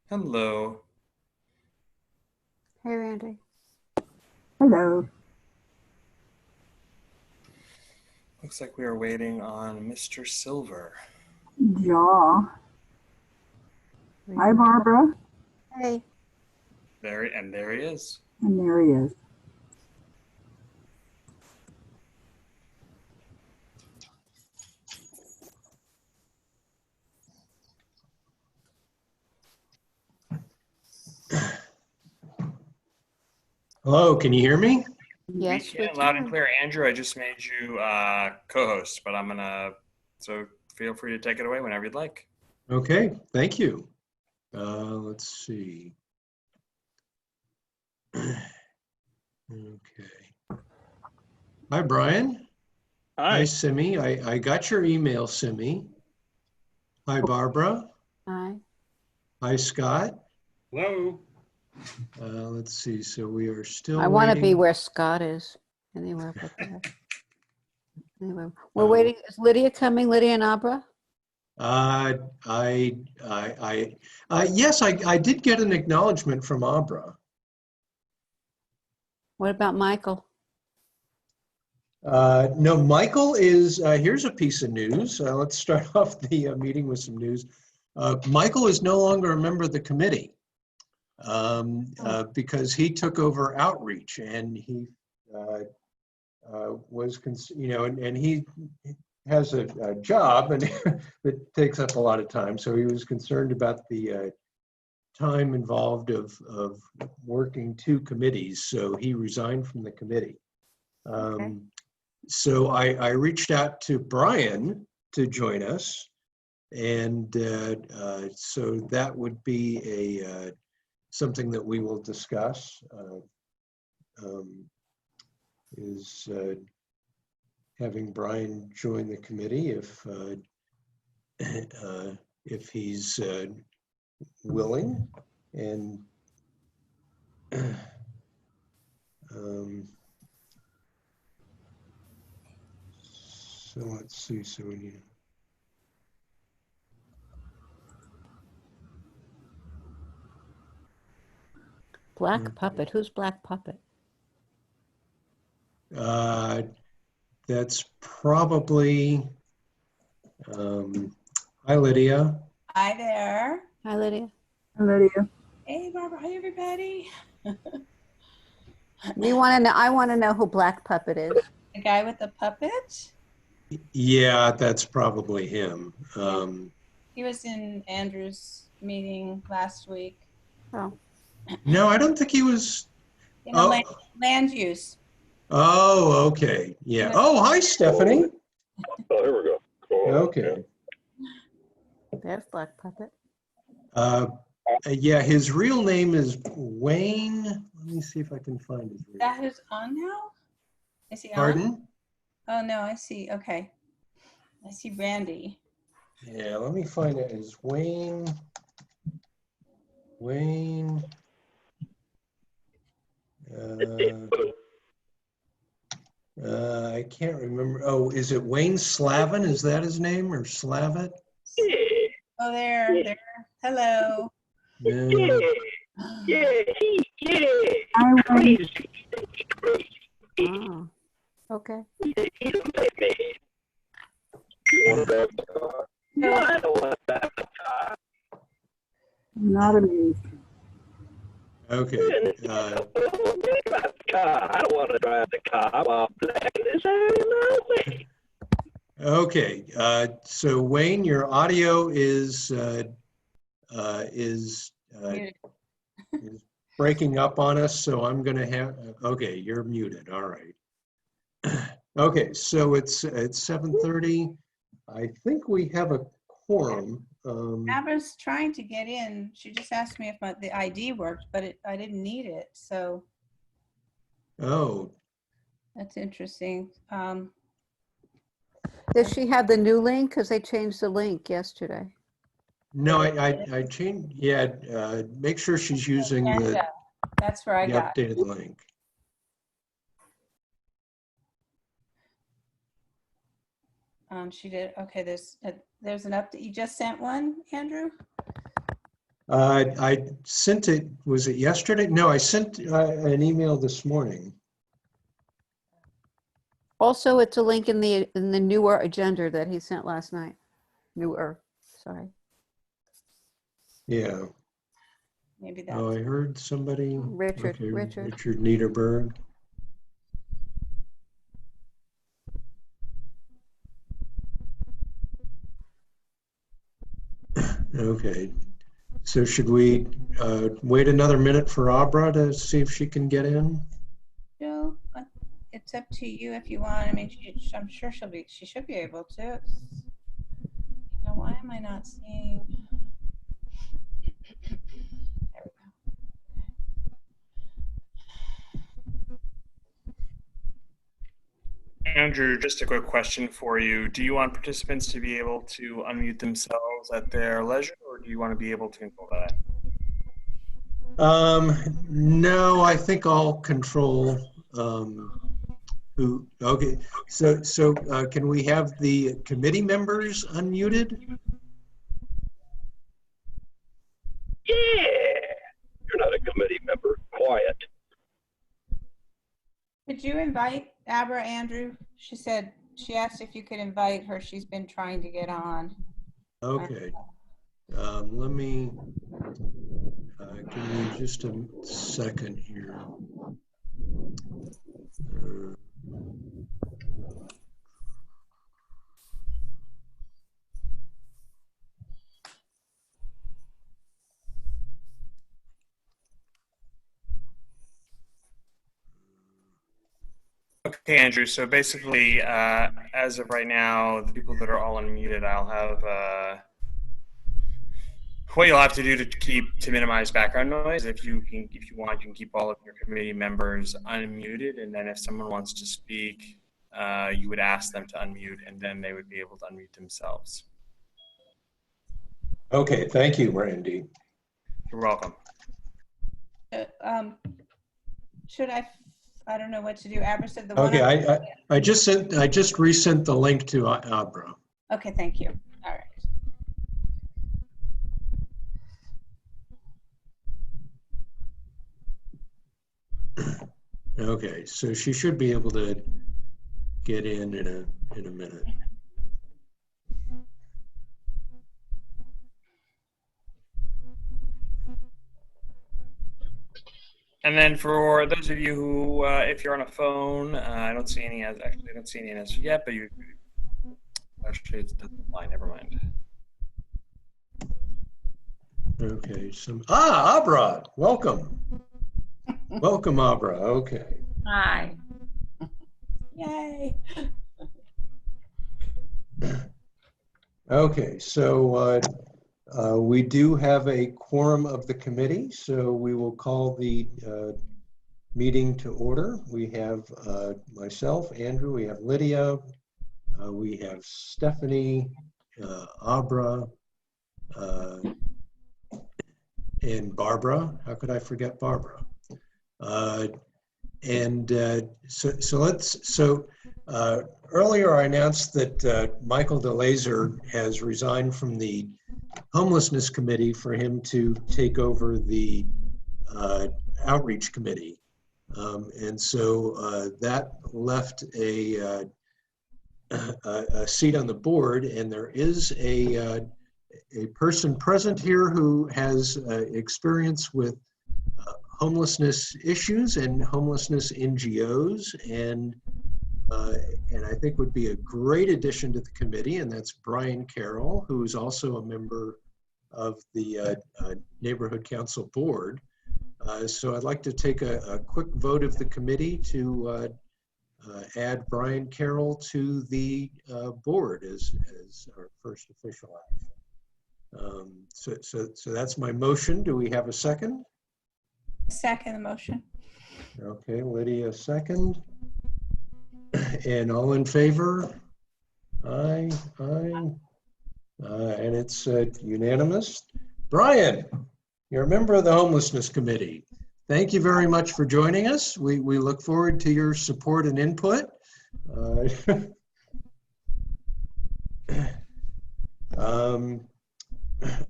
Hello. Hey, Randy. Hello. Looks like we are waiting on Mr. Silver. Ja. Hi, Barbara. Hey. There he is. And there he is. Hello, can you hear me? Yes, we can, loud and clear. Andrew, I just made you co-host, but so feel free to take it away whenever you'd like. Okay, thank you. Let's see. Okay. Hi, Brian. Hi. Simi. I got your email, Simi. Hi, Barbara. Hi. Hi, Scott. Hello. Let's see. So we are still I want to be waiting. where Scott is. Anywhere but there. Anyway, we're waiting. Is Lydia coming? Lydia and Abra? Yes, I did get an acknowledgement from Abra. What about Michael? No, Michael is, here's a piece of news. Let's start off the meeting with some news. Michael is no longer a member of the committee because he took over outreach, and he was, and he has a job and that takes up a lot of time. So he was concerned about the time involved of working two committees. So he resigned from the committee. Okay. So I reached out to Brian to join us, and so that would be something that we will discuss. Is having Brian join the committee if he's willing, and so let's see. So we need. Black Puppet. Who's Black Puppet? That's probably. Hi, Lydia. Hi there. Hi, Lydia. Hi, Lydia. Hey, Barbara. Hi, everybody. We want to know. I want to know who Black Puppet is. The guy with the puppet? Yeah, that's probably him. He was in Andrew's meeting last week. Oh. No, I don't think he was. You know, land use. Oh, okay. Yeah. Oh, hi, Stephanie. Oh, here we go. Cool. Okay. There's Black Puppet. Yeah, his real name is Wayne. Let me see if I can find his real Is that name. who's on now? Is he on? Pardon? Oh, no, I see. Okay. I see Randy. Yeah, let me find it. Is Wayne. I can't remember. Oh, is it Wayne Slavin? Is that his name, or Slavit? Oh, there. Hello. No. Hi, Wayne. Oh. Okay. No, I don't want that. Not amused. Okay. I don't want to drive the car while black is out. Okay. So Wayne, your audio is breaking up on us, so I'm going to have. Okay, you're muted. All right. Okay, so it's 7:30. I think we have a quorum. Abra's trying to get in. She just asked me if the ID worked, but I didn't need it. So Oh, that's interesting. Does she have the new link? Because they changed the link yesterday. no, I changed. Yeah, make sure she's using the That's where I got updated link. She did. Okay, there's an update. You just sent one, Andrew? I sent it, was it yesterday? No, I sent an email this morning. Also, it's a link in the newer agenda that he sent last night. Sorry. Yeah. Maybe that's. Oh, I heard somebody. Richard, Okay, Richard. Richard Niederberg. Okay. So should we wait another minute for Abra to see if she can get in? Joe, it's up to you if you want. I mean, I'm sure she should be able to. Why am I not seeing? There we go. Andrew, just a quick question for you. Do you want participants to be able to unmute themselves at their leisure, or do you want to be able to control that? No, I think I'll control who. Okay, so can we have the committee members unmuted? Yeah. You're not a committee member. Quiet. Could you invite Abra, Andrew? She asked if you could invite her. She's been trying to get on. Okay. Let me, give me just a second here. Okay, Andrew. So basically, as of right now, the people that are all unmuted, I'll have what you'll have to do to minimize background noise. If you want, you can keep all of your committee members unmuted, and then if someone wants to speak, you would ask them to unmute, and then they would be able to unmute themselves. Okay, thank you, Randy. You're welcome. Should I don't know what to do. Abra said the one. Okay, I just resent the link to Abra. Okay, thank you. All right. Okay, so she should be able to get in a minute. And then for those of you who, if you're on a phone, I don't see any as yet, but you actually it doesn't apply. Never mind. Okay, Abra, welcome. Welcome, Abra. Okay. Hi. Yay. Okay, so we do have a quorum of the committee, so we will call the meeting to order. We have myself, Andrew, we have Lydia, we have Stephanie, Abra, and Barbara. How could I forget Barbara? Earlier I announced that Michael DeLazer has resigned from the Homelessness Committee for him to take over the Outreach Committee. That left a seat on the board, and there is a person present here who has experience with homelessness issues and homelessness NGOs, and I think would be a great addition to the committee, and that's Brian Carroll, who is also a member of the Neighborhood Council Board. So I'd like to take a quick vote of the committee to add Brian Carroll to the board as our first official action. So that's my motion. Do we have a second? Second the motion. Okay, Lydia, second. And all in favor? Aye, aye. And it's unanimous. Brian, you're a member of the Homelessness Committee. Thank you very much for joining us. We look forward to your support and input.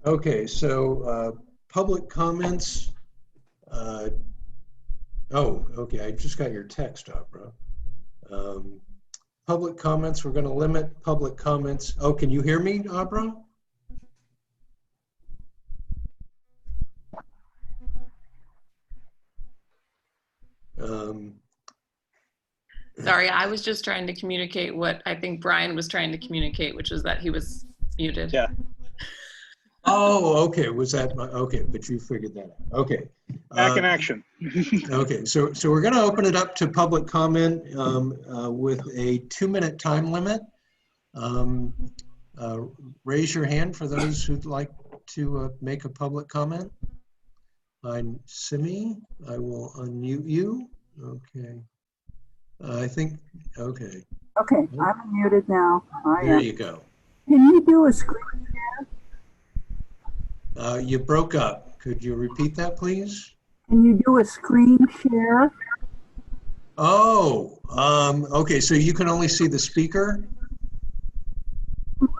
Okay, so public comments. Oh, okay, I just got your text, Opera. Public comments, we're going to limit public comments. Oh, can you hear me, Opera? Sorry, I was just trying to communicate what I think Brian was trying to communicate, which is that he was muted. Yeah. Oh, okay. Was that okay? But you figured that out. Okay. Back in action. Okay. So we're going to open it up to public comment with a 2-minute time limit. Raise your hand for those who'd like to make a public comment. I'm Simi. I will unmute you. Okay. I think, okay. Okay, I'm muted now. I There am. you go. Can you do a screen share? You broke up. Could you repeat that, please? Can you do a screen share? Oh, okay. So you can only see the speaker?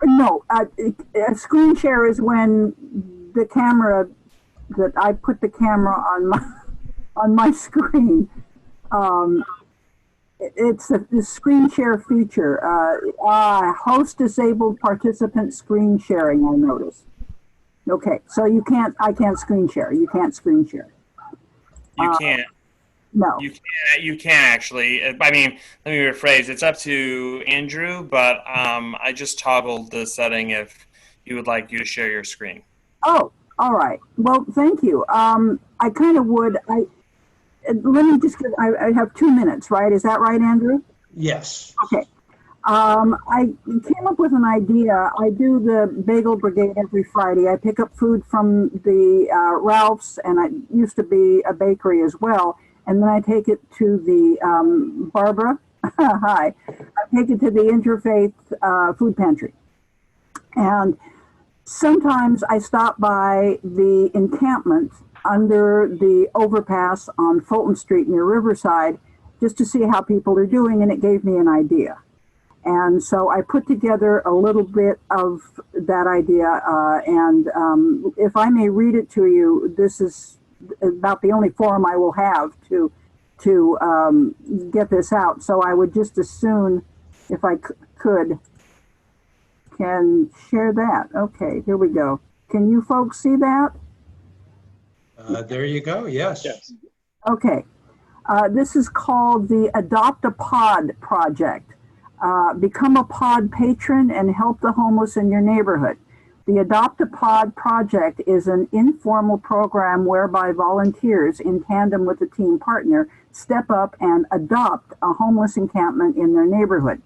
No, a screen share is when the camera, that I put the camera on my screen. It's the screen share feature. Host disabled participant screen sharing, I noticed. Okay, so I can't screen share. You can't screen share. You can't. No. You can actually. I mean, let me rephrase. It's up to Andrew, but I just toggled the setting if he would like you to share your screen. Oh, all right. Well, thank you. I kind of would. Let me just get, I have 2 minutes, right? Is that right, Andrew? Yes. Okay. I came up with an idea. I do the Bagel Brigade every Friday. I pick up food from the Ralph's, and I used to be a bakery as well. And then I take it to the Barbara. Hi. I take it to the Interfaith Food Pantry. And sometimes I stop by the encampment under the overpass on Fulton Street near Riverside just to see how people are doing, and it gave me an idea. And so I put together a little bit of that idea, and if I may read it to you, this is about the only forum I will have to get this out. So I would just as soon, if I could, can share that. Okay, here we go. Can you folks see that? There you go. Yes. Yes. Okay. This is called the Adopt a Pod project. Become a pod patron and help the homeless in your neighborhood. The Adopt a Pod project is an informal program whereby volunteers, in tandem with a team partner, step up and adopt a homeless encampment in their neighborhood.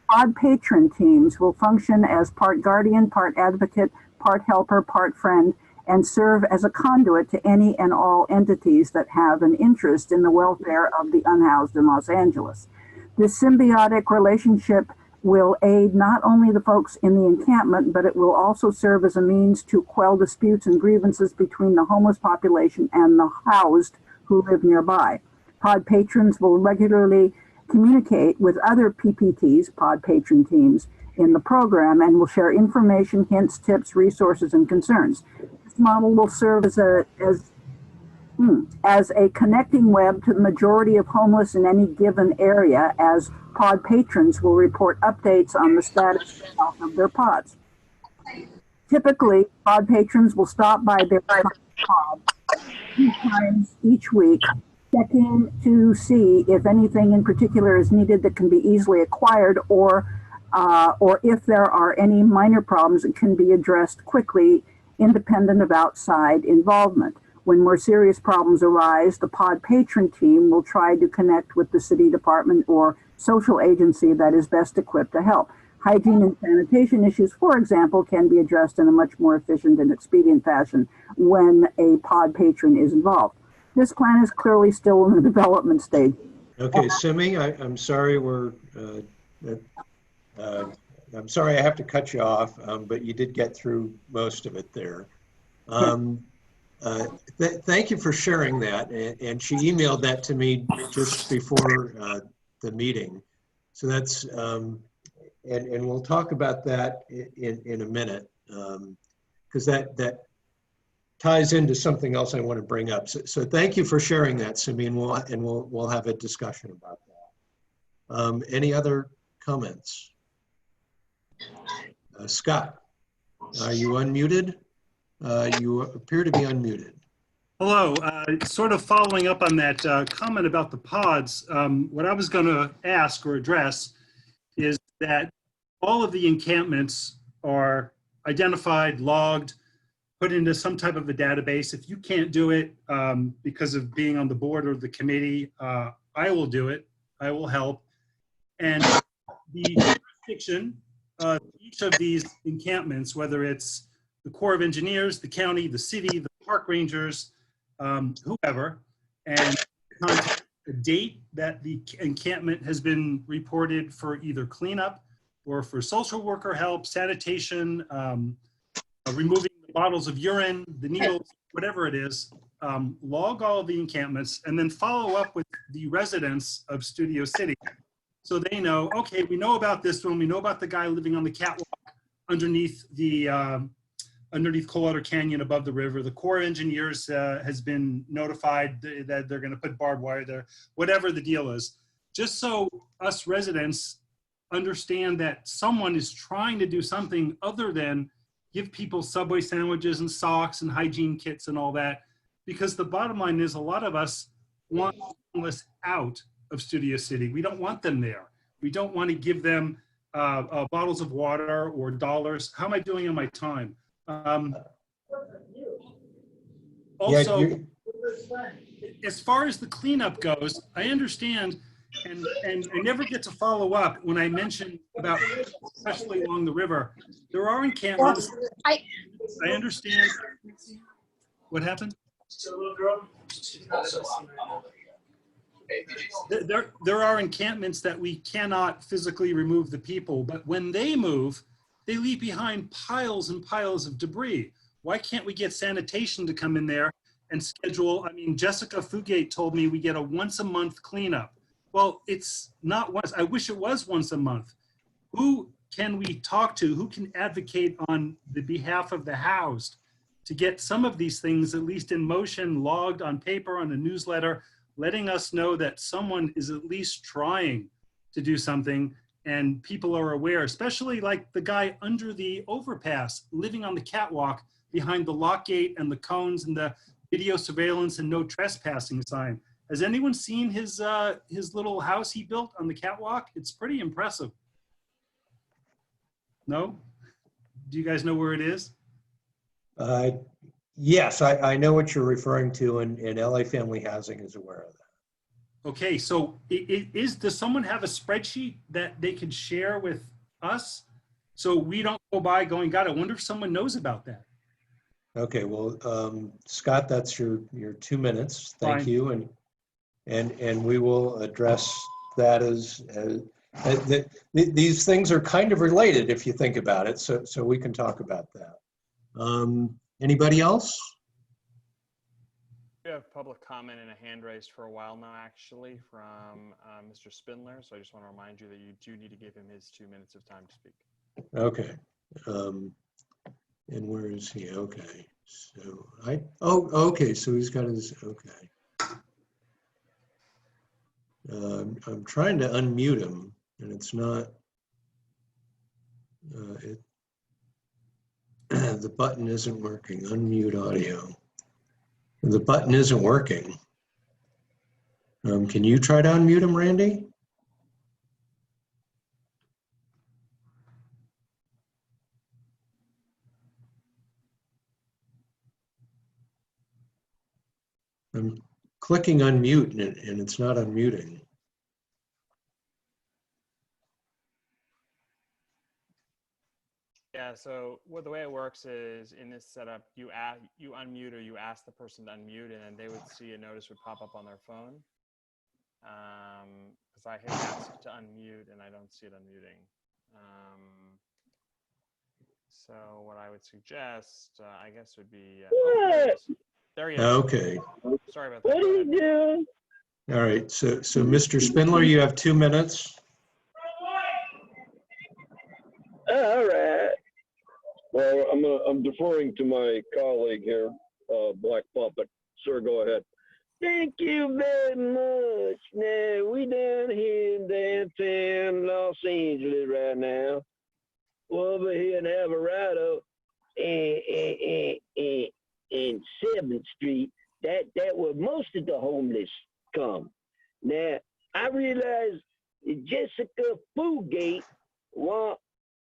Pod patron teams will function as part guardian, part advocate, part helper, part friend, and serve as a conduit to any and all entities that have an interest in the welfare of the unhoused in Los Angeles. This symbiotic relationship will aid not only the folks in the encampment, but it will also serve as a means to quell disputes and grievances between the homeless population and the housed who live nearby. Pod patrons will regularly communicate with other PPTs, pod patron teams, in the program, and will share information, hints, tips, resources, and concerns. This model will serve as a connecting web to the majority of homeless in any given area, as pod patrons will report updates on the status and health of their pods. Typically, pod patrons will stop by their pod 2 times each week, checking to see if anything in particular is needed that can be easily acquired, or if there are any minor problems that can be addressed quickly, independent of outside involvement. When more serious problems arise, the pod patron team will try to connect with the city department or social agency that is best equipped to help. Hygiene and sanitation issues, for example, can be addressed in a much more efficient and expedient fashion when a pod patron is involved. This plan is clearly still in the development stage. Okay, Simi, I'm sorry I'm sorry I have to cut you off, but you did get through most of it there. Thank you for sharing that, and she emailed that to me just before the meeting. So that's, and we'll talk about that in a minute, because that ties into something else I want to bring up. So thank you for sharing that, Simi, and we'll have a discussion about that. Any other comments? Scott, are you unmuted? You appear to be unmuted. Hello. Sort of following up on that comment about the pods, what I was going to ask or address is that all of the encampments are identified, logged, put into some type of a database. If you can't do it because of being on the board or the committee, I will do it. I will help. And the jurisdiction of each of these encampments, whether it's the Corps of Engineers, the county, the city, the park rangers, whoever, and contact the date that the encampment has been reported for either cleanup or for social worker help, sanitation, removing the bottles of urine, the needles, whatever it is, log all of the encampments and then follow up with the residents of Studio City so they know, okay, we know about this one, we know about the guy living on the catwalk underneath the underneath Coldwater Canyon above the river. The Corps of Engineers has been notified that they're going to put barbed wire there, whatever the deal is. Just so us residents understand that someone is trying to do something other than give people Subway sandwiches and socks and hygiene kits and all that. Because the bottom line is a lot of us want homeless out of Studio City. We don't want them there. We don't want to give them bottles of water or dollars. How am I doing on my time? Also, as far as the cleanup goes, I understand, and I never get to follow up when I mention about, especially along the river, there are encampments. I understand. What happened? There are encampments that we cannot physically remove the people, but when they move, they leave behind piles and piles of debris. Why can't we get sanitation to come in there and schedule? I mean, Jessica Fugate told me we get a once a month cleanup. Well, it's not once. I wish it was once a month. Who can we talk to? Who can advocate on the behalf of the housed to get some of these things at least in motion, logged on paper, on a newsletter, letting us know that someone is at least trying to do something and people are aware, especially like the guy under the overpass living on the catwalk behind the lock gate and the cones and the video surveillance and no trespassing sign. Has anyone seen his little house he built on the catwalk? It's pretty impressive. No? Do you guys know where it is? Yes, I know what you're referring to, and LA Family Housing is aware of that. Okay, so does someone have a spreadsheet that they could share with us so we don't go by going, God, I wonder if someone knows about that. Okay, well, Scott, that's your 2 minutes. Thank Fine. you, and we will address that as these things are kind of related if you think about it. So we can talk about that. Anybody else? We have public comment and a hand raised for a while now, actually, from Mr. Spindler. So I just want to remind you that you do need to give him his 2 minutes of time to speak. Okay. And where is he? Okay. So okay. So he's got his, okay. I'm trying to unmute him and it's not, the button isn't working. Unmute audio. The button isn't working. Can you try to unmute him, Randy? I'm clicking unmute and it's not unmuting. Yeah, so the way it works is in this setup, you unmute or you ask the person to unmute, and then they would see a notice would pop up on their phone. Because I hit ask to unmute and I don't see it unmuting. So what I would suggest, I guess, would be. There he is. Okay. Sorry about that. What are you doing? All right. So Mr. Spindler, you have 2 minutes. All right. Well, I'm deferring to my colleague here. Black Puppet. Sir, go ahead. Thank you very much. Now, we down here in downtown Los Angeles right now. We're over here in Alvarado and 7th Street. That where most of the homeless come. Now, I realize Jessica Foodgate want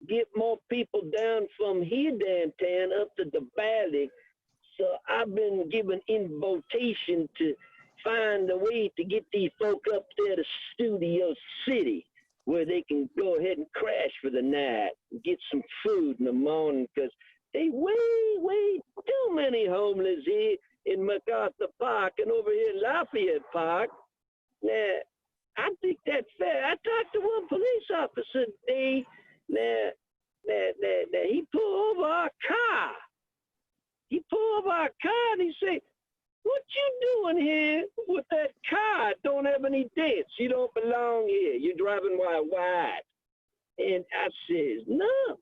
get more people down from here downtown up to the valley. So I've been given invitation to find a way to get these folk up there to Studio City, where they can go ahead and crash for the night and get some food in the morning, because they way too many homeless here in MacArthur Park and over here in Lafayette Park. Now, I think that's fair. I talked to one police officer today. Now, he pulled over our car. He pulled over our car and he said, "What you doing here with that car? It don't have any dents. You don't belong here. You're driving white." And I says, "No,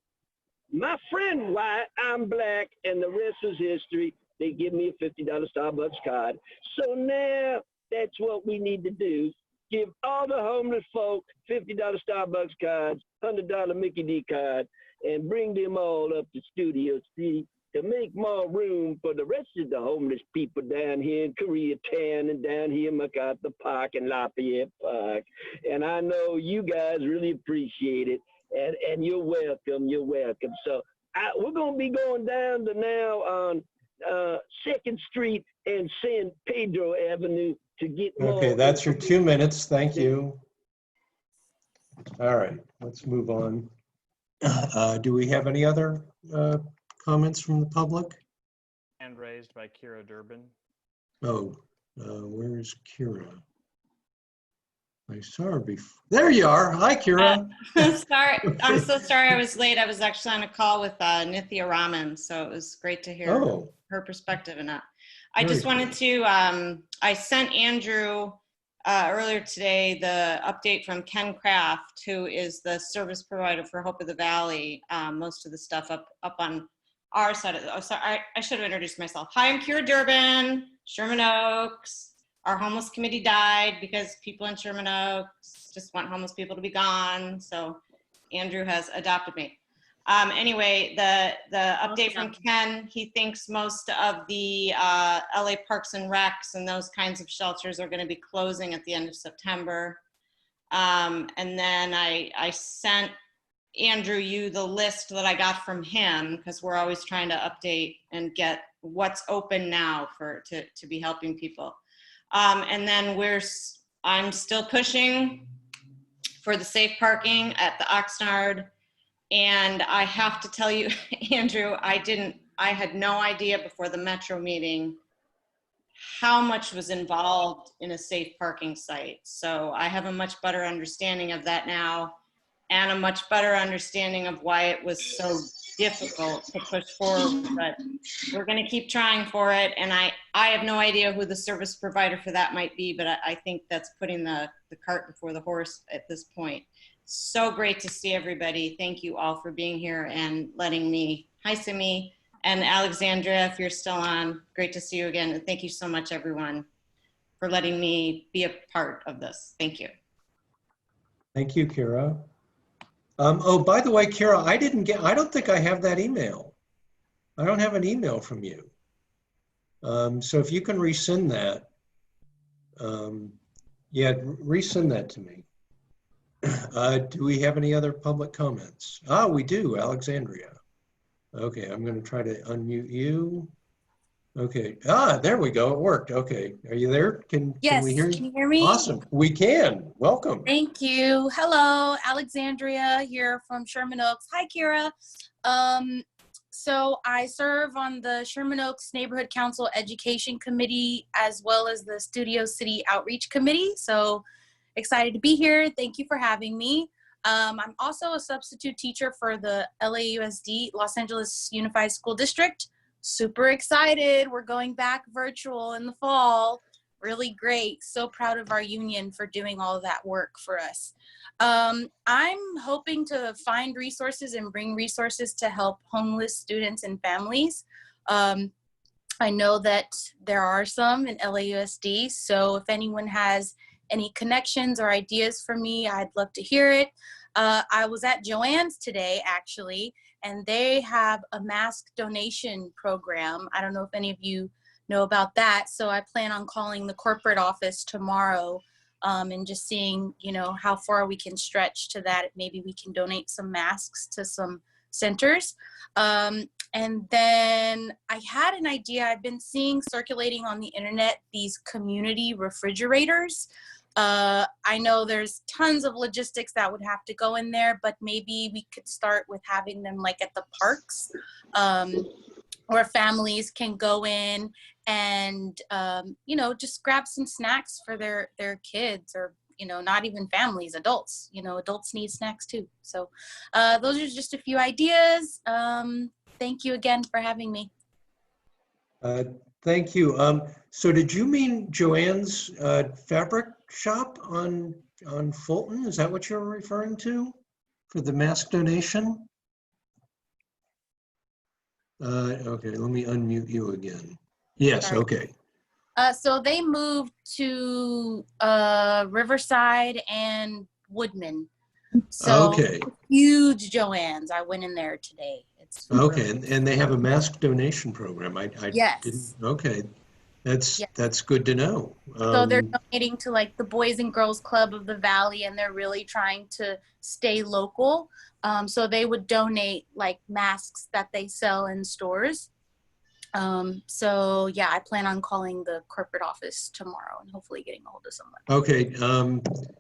my friend white, I'm black, and the rest is history." They give me a $50 Starbucks card. So now that's what we need to do. Give all the homeless folk $50 Starbucks cards, $100 Mickey D card, and bring them all up to Studio City to make more room for the rest of the homeless people down here in Koreatown and down here in MacArthur Park and Lafayette Park. And I know you guys really appreciate it, and you're welcome. You're welcome. So we're going to be going down to now on 2nd Street and San Pedro Avenue to get more. Okay, that's your 2 minutes. Thank you. All right, let's move on. Do we have any other comments from the public? Hand raised by Kira Durbin. Oh, where's Kira? I saw her before. There you are. Hi, Kira. Sorry, I'm so sorry I was late. I was actually on a call with Nithya Raman, so it was great to hear her perspective. And I just wanted to, I sent Andrew earlier today the update from Ken Kraft, who is the service provider for Hope of the Valley. Most of the stuff up on our side of the, sorry, I should have introduced myself. Hi, I'm Kira Durbin, Sherman Oaks. Our homeless committee died because people in Sherman Oaks just want homeless people to be gone. So Andrew has adopted me. Anyway, the update from Ken, he thinks most of the LA Parks and Recs and those kinds of shelters are going to be closing at the end of September. And then I sent Andrew you the list that I got from him, because we're always trying to update and get what's open now to be helping people. And then I'm still pushing for the safe parking at the Oxnard. And I have to tell you, Andrew, I had no idea before the Metro meeting how much was involved in a safe parking site. So I have a much better understanding of that now, and a much better understanding of why it was so difficult to push forward. But we're going to keep trying for it. And I have no idea who the service provider for that might be, but I think that's putting the cart before the horse at this point. So great to see everybody. Thank you all for being here and letting me, hi Simi, and Alexandria, if you're still on, great to see you again. And thank you so much, everyone, for letting me be a part of this. Thank you. Thank you, Kira. Oh, by the way, Kira, I don't think I have that email. I don't have an email from you. So if you can resend that, yeah, resend that to me. Do we have any other public comments? We do, Alexandria. Okay, I'm going to try to unmute you. Okay, there we go, it worked. Okay, are you there? Yes, can we hear you? Can you hear me? Awesome, we can, welcome. Thank you. Hello, Alexandria here from Sherman Oaks. Hi, Kira. So I serve on the Sherman Oaks Neighborhood Council Education Committee, as well as the Studio City Outreach Committee. So excited to be here. Thank you for having me. I'm also a substitute teacher for the LAUSD, Los Angeles Unified School District. Super excited. We're going back virtual in the fall. Really great. So proud of our union for doing all of that work for us. I'm hoping to find resources and bring resources to help homeless students and families. I know that there are some in LAUSD, so if anyone has any connections or ideas for me, I'd love to hear it. I was at Joann's today, actually, and they have a mask donation program. I don't know if any of you know about that, so I plan on calling the corporate office tomorrow and just seeing, you know, how far we can stretch to that. Maybe we can donate some masks to some centers. And then I had an idea. I've been seeing circulating on the internet these community refrigerators. I know there's tons of logistics that would have to go in there, but maybe we could start with having them like at the parks, where families can go in and, you know, just grab some snacks for their kids, or, you know, not even families, adults. You know, adults need snacks too. So those are just a few ideas. Thank you again for having me. Thank you. So did you mean Joann's fabric shop on Fulton? Is that what you're referring to for the mask donation? Okay, let me unmute you again. Yes, Sorry. okay. So they moved to Riverside and Woodman. So Okay. huge Joann's. I went in there today. It's Okay, really and they have a mask donation program. I Yes. didn't. Okay, Yes. that's good to know. So they're donating to like the Boys and Girls Club of the Valley, and they're really trying to stay local. So they would donate like masks that they sell in stores. So yeah, I plan on calling the corporate office tomorrow and hopefully getting a hold of someone. Okay,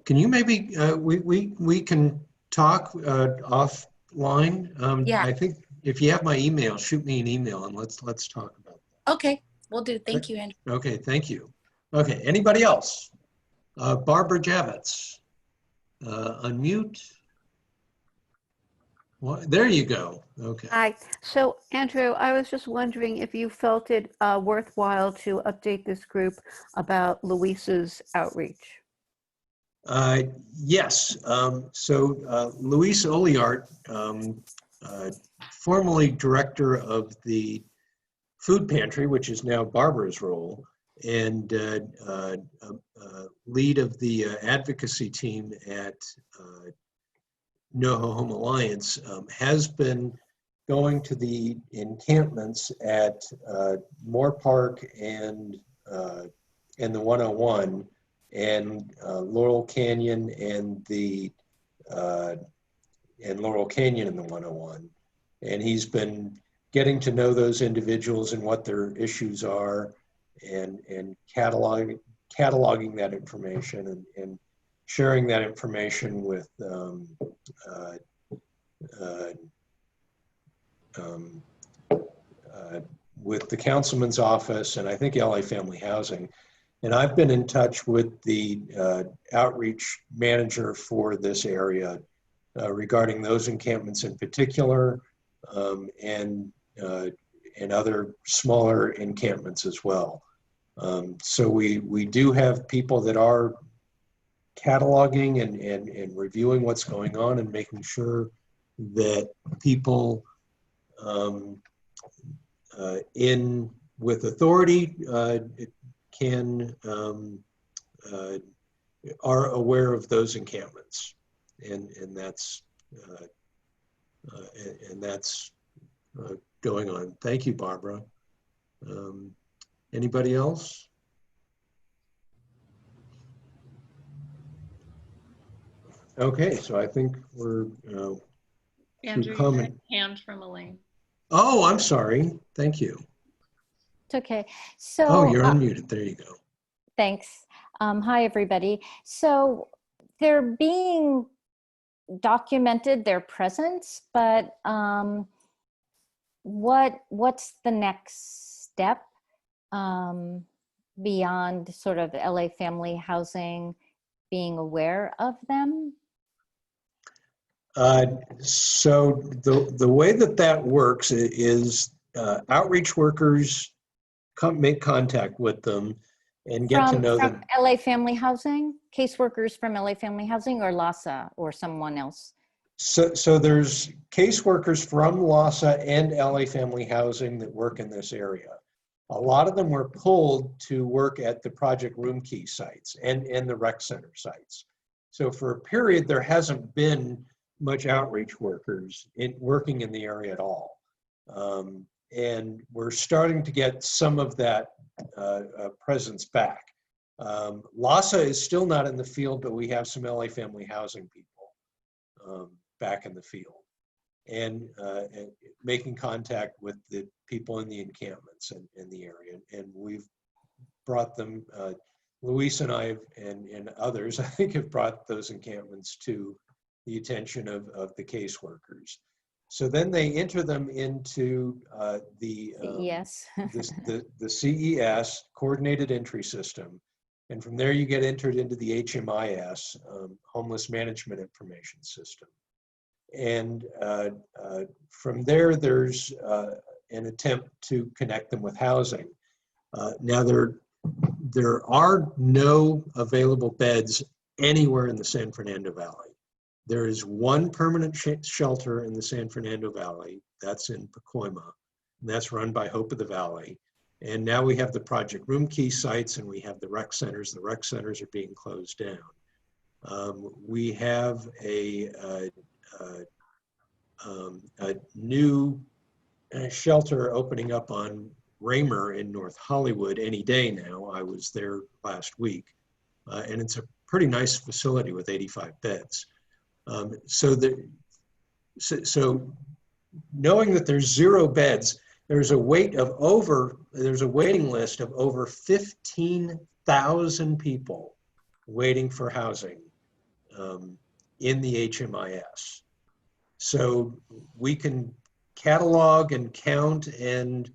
can you maybe we can talk offline? Yeah. I think if you have my email, shoot me an email and let's talk about that. Okay, will do. Thank you, Andrew. Okay, thank you. Okay, anybody else? Barbara Javits, unmute. Well, there you go. Okay. Hi. So, Andrew, I was just wondering if you felt it worthwhile to update this group about Luisa's outreach. Yes. So Luis Oliart, formerly director of the food pantry, which is now Barbara's role, and lead of the advocacy team at NoHo Home Alliance, has been going to the encampments at Moore Park and the 101 and Laurel Canyon and the Laurel Canyon and the 101. And he's been getting to know those individuals and what their issues are, and cataloging that information and sharing that information with the councilman's office and I think LA Family Housing. And I've been in touch with the outreach manager for this area regarding those encampments in particular, and other smaller encampments as well. So we do have people that are cataloging and reviewing what's going on and making sure that people in with authority are aware of those encampments, and that's going on. Thank you, Barbara. Anybody else? Okay, so I think we're Andrew, you had a hand from Elaine. Oh, I'm sorry. Thank you. It's okay. So, oh, you're unmuted. There you go. Thanks. Hi, everybody. So they're being documented, their presence, but what's the next step beyond sort of LA Family Housing being aware of them? So the way that works is outreach workers make contact with them and get to know them. From LA Family Housing, caseworkers from LA Family Housing, or LASA or someone else? So there's caseworkers from LASA and LA Family Housing that work in this area. A lot of them were pulled to work at the Project Room Key sites and the rec center sites. So for a period, there hasn't been much outreach workers working in the area at all. And we're starting to get some of that presence back. LASA is still not in the field, but we have some LA Family Housing people back in the field and making contact with the people in the encampments in the area. And we've brought them, Luis and I and others, I think, have brought those encampments to the attention of the caseworkers. So then they enter them into the CES. the CES, Coordinated Entry System. And from there you get entered into the HMIS, Homeless Management Information System. And from there, there's an attempt to connect them with housing. Now there are no available beds anywhere in the San Fernando Valley. There is one permanent shelter in the San Fernando Valley. That's in Pacoima, and that's run by Hope of the Valley. And now we have the Project Room Key sites, and we have the rec centers. The rec centers are being closed down. We have a new shelter opening up on Raymer in North Hollywood any day now. I was there last week, and it's a pretty nice facility with 85 beds. So knowing that there's 0 beds, there's a waiting list of over 15,000 people waiting for housing in the HMIS. So we can catalog and count and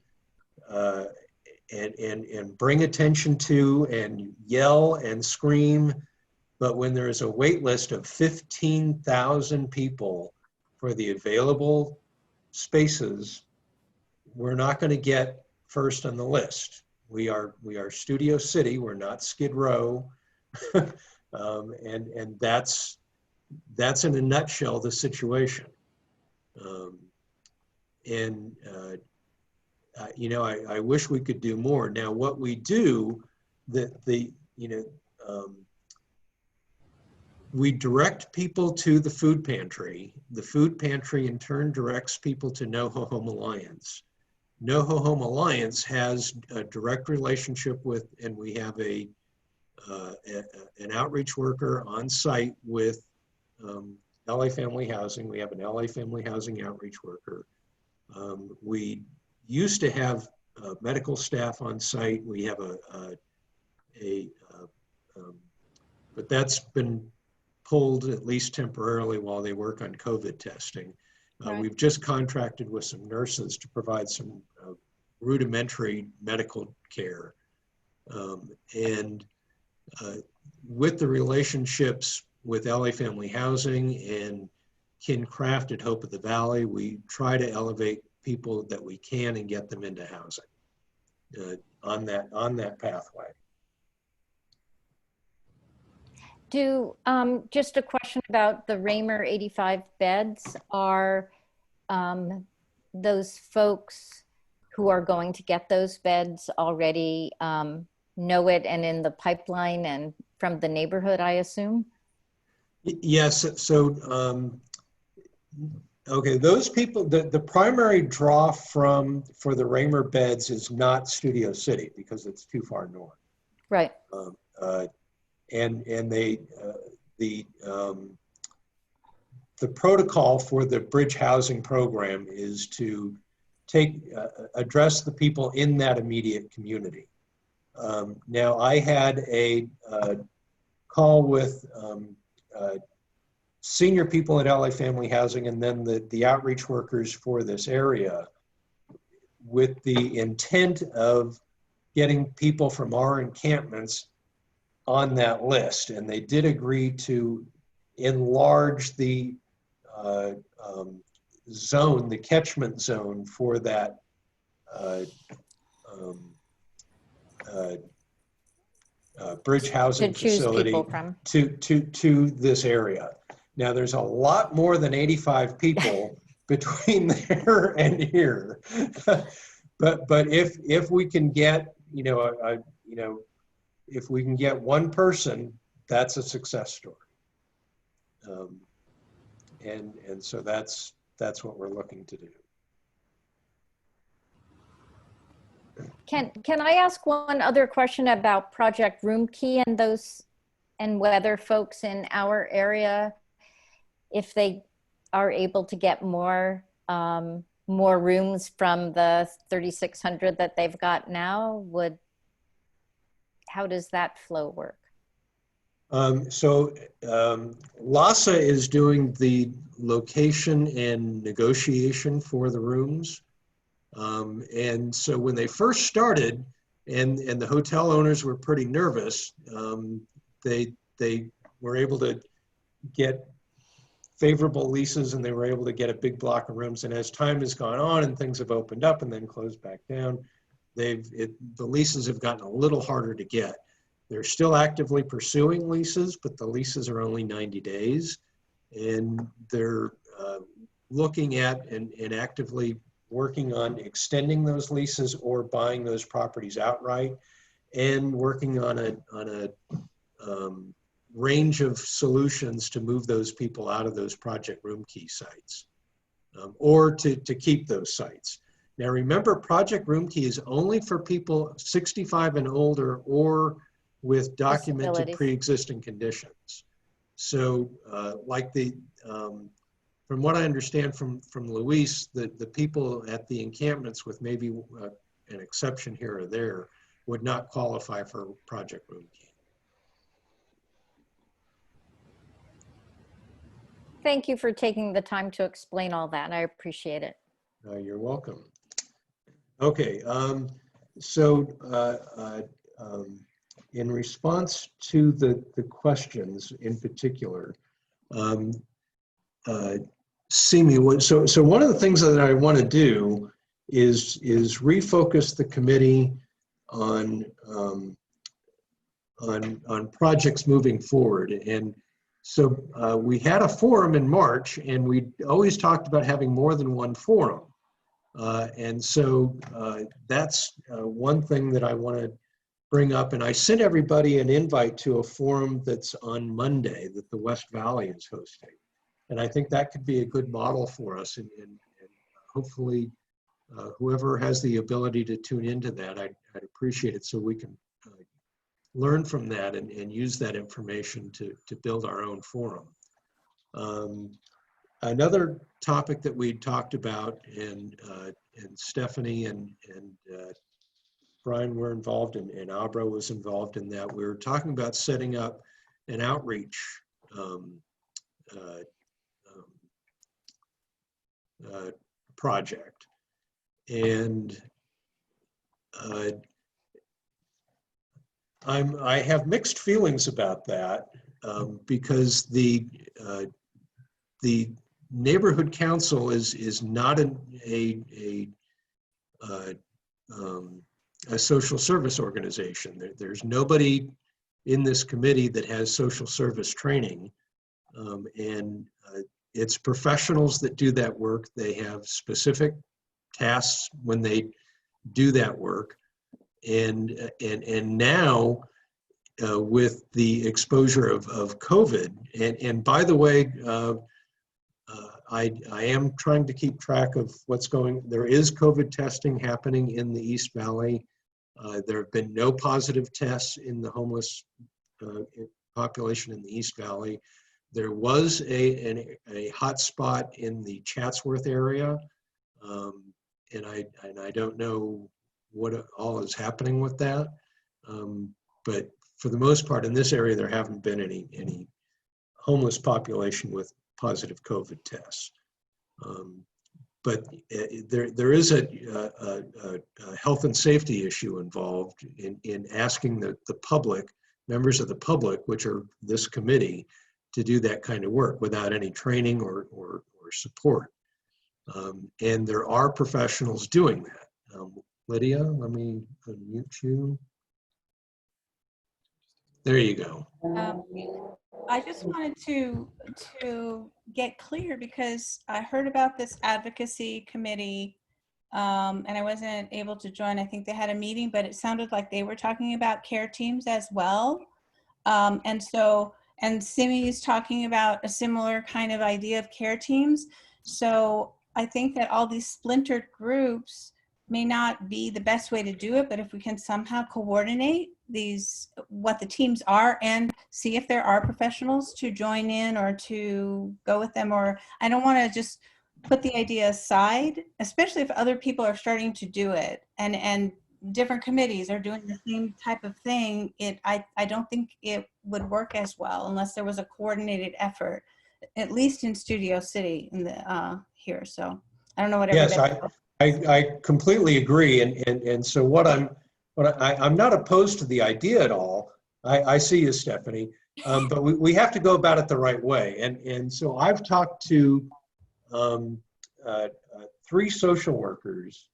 bring attention to and yell and scream. But when there is a wait list of 15,000 people for the available spaces, we're not going to get first on the list. We are Studio City. We're not Skid Row, and that's in a nutshell the situation. I wish we could do more. Now, what we do, we direct people to the food pantry. The food pantry in turn directs people to NoHo Home Alliance. NoHo Home Alliance has a direct relationship with, and we have an outreach worker on site with LA Family Housing. We have an LA Family Housing outreach worker. We used to have medical staff on site. We have but that's been pulled at least temporarily while they work on COVID testing. Right. We've just contracted with some nurses to provide some rudimentary medical care. With the relationships with LA Family Housing and Ken Craft at Hope of the Valley, we try to elevate people that we can and get them into housing on that pathway. Just a question about the Raymer 85 beds. Are those folks who are going to get those beds already know it and in the pipeline and from the neighborhood, I assume? Yes. So, okay, those people, the primary draw for the Raymer beds is not Studio City because it's too far north. Right. The protocol for the bridge housing program is to address the people in that immediate community. Now, I had a call with senior people at LA Family Housing and then the outreach workers for this area with the intent of getting people from our encampments on that list. And they did agree to enlarge the zone, the catchment zone for that bridge housing facility to this area. Now there's a lot more than 85 people between there and here. But if we can get, if we can get one person, that's a success story. And so that's what we're looking to do. Can I ask one other question about Project Room Key and whether folks in our area, if they are able to get more rooms from the 3,600 that they've got now, how does that flow work? LASA is doing the location and negotiation for the rooms. And so when they first started and the hotel owners were pretty nervous, they were able to get favorable leases and they were able to get a big block of rooms. And as time has gone on and things have opened up and then closed back down, the leases have gotten a little harder to get. They're still actively pursuing leases, but the leases are only 90 days. And they're looking at and actively working on extending those leases or buying those properties outright, and working on a range of solutions to move those people out of those Project Room Key sites, or to keep those sites. Now remember, Project Room Key is only for people 65 and older or with documented pre-existing conditions. So from what I understand from Luis, the people at the encampments, with maybe an exception here or there, would not qualify for Project Room Key. Thank you for taking the time to explain all that. I appreciate it. You're welcome. Okay, in response to the questions in particular, Simi, so one of the things that I want to do is refocus the committee on projects moving forward. And so we had a forum in March, and we always talked about having more than one forum. And so that's one thing that I want to bring up. And I sent everybody an invite to a forum that's on Monday that the West Valley is hosting. And I think that could be a good model for us. And hopefully whoever has the ability to tune into that, I'd appreciate it, so we can learn from that and use that information to build our own forum. Another topic that we talked about, and Stephanie and Brian were involved, and Abra was involved in that. We were talking about setting up an outreach project. And I have mixed feelings about that, because the neighborhood council is not a social service organization. There's nobody in this committee that has social service training, and it's professionals that do that work. They have specific tasks when they do that work, and now with the exposure of COVID, and by the way, I am trying to keep track of what's going. There is COVID testing happening in the East Valley. There have been no positive tests in the homeless population in the East Valley. There was a hot spot in the Chatsworth area, and I don't know what all is happening with that. But for the most part, in this area, there haven't been any homeless population with positive COVID tests. But there is a health and safety issue involved in asking the public, members of the public, which are this committee, to do that kind of work without any training or support. And there are professionals doing that. Lydia, let me unmute you. There you go. I just wanted to get clear, because I heard about this advocacy committee and I wasn't able to join. I think they had a meeting, but it sounded like they were talking about care teams as well. And Simi is talking about a similar kind of idea of care teams. So I think that all these splintered groups may not be the best way to do it, but if we can somehow coordinate these, what the teams are, and see if there are professionals to join in or to go with them, or I don't want to just put the idea aside, especially if other people are starting to do it and different committees are doing the same type of thing. I don't think it would work as well unless there was a coordinated effort, at least in Studio City in the here. So I don't know what everybody. Yes, I completely agree. And so I'm not opposed to the idea at all. I see you, Stephanie, but we have to go about it the right way. And so I've talked to 3 social workers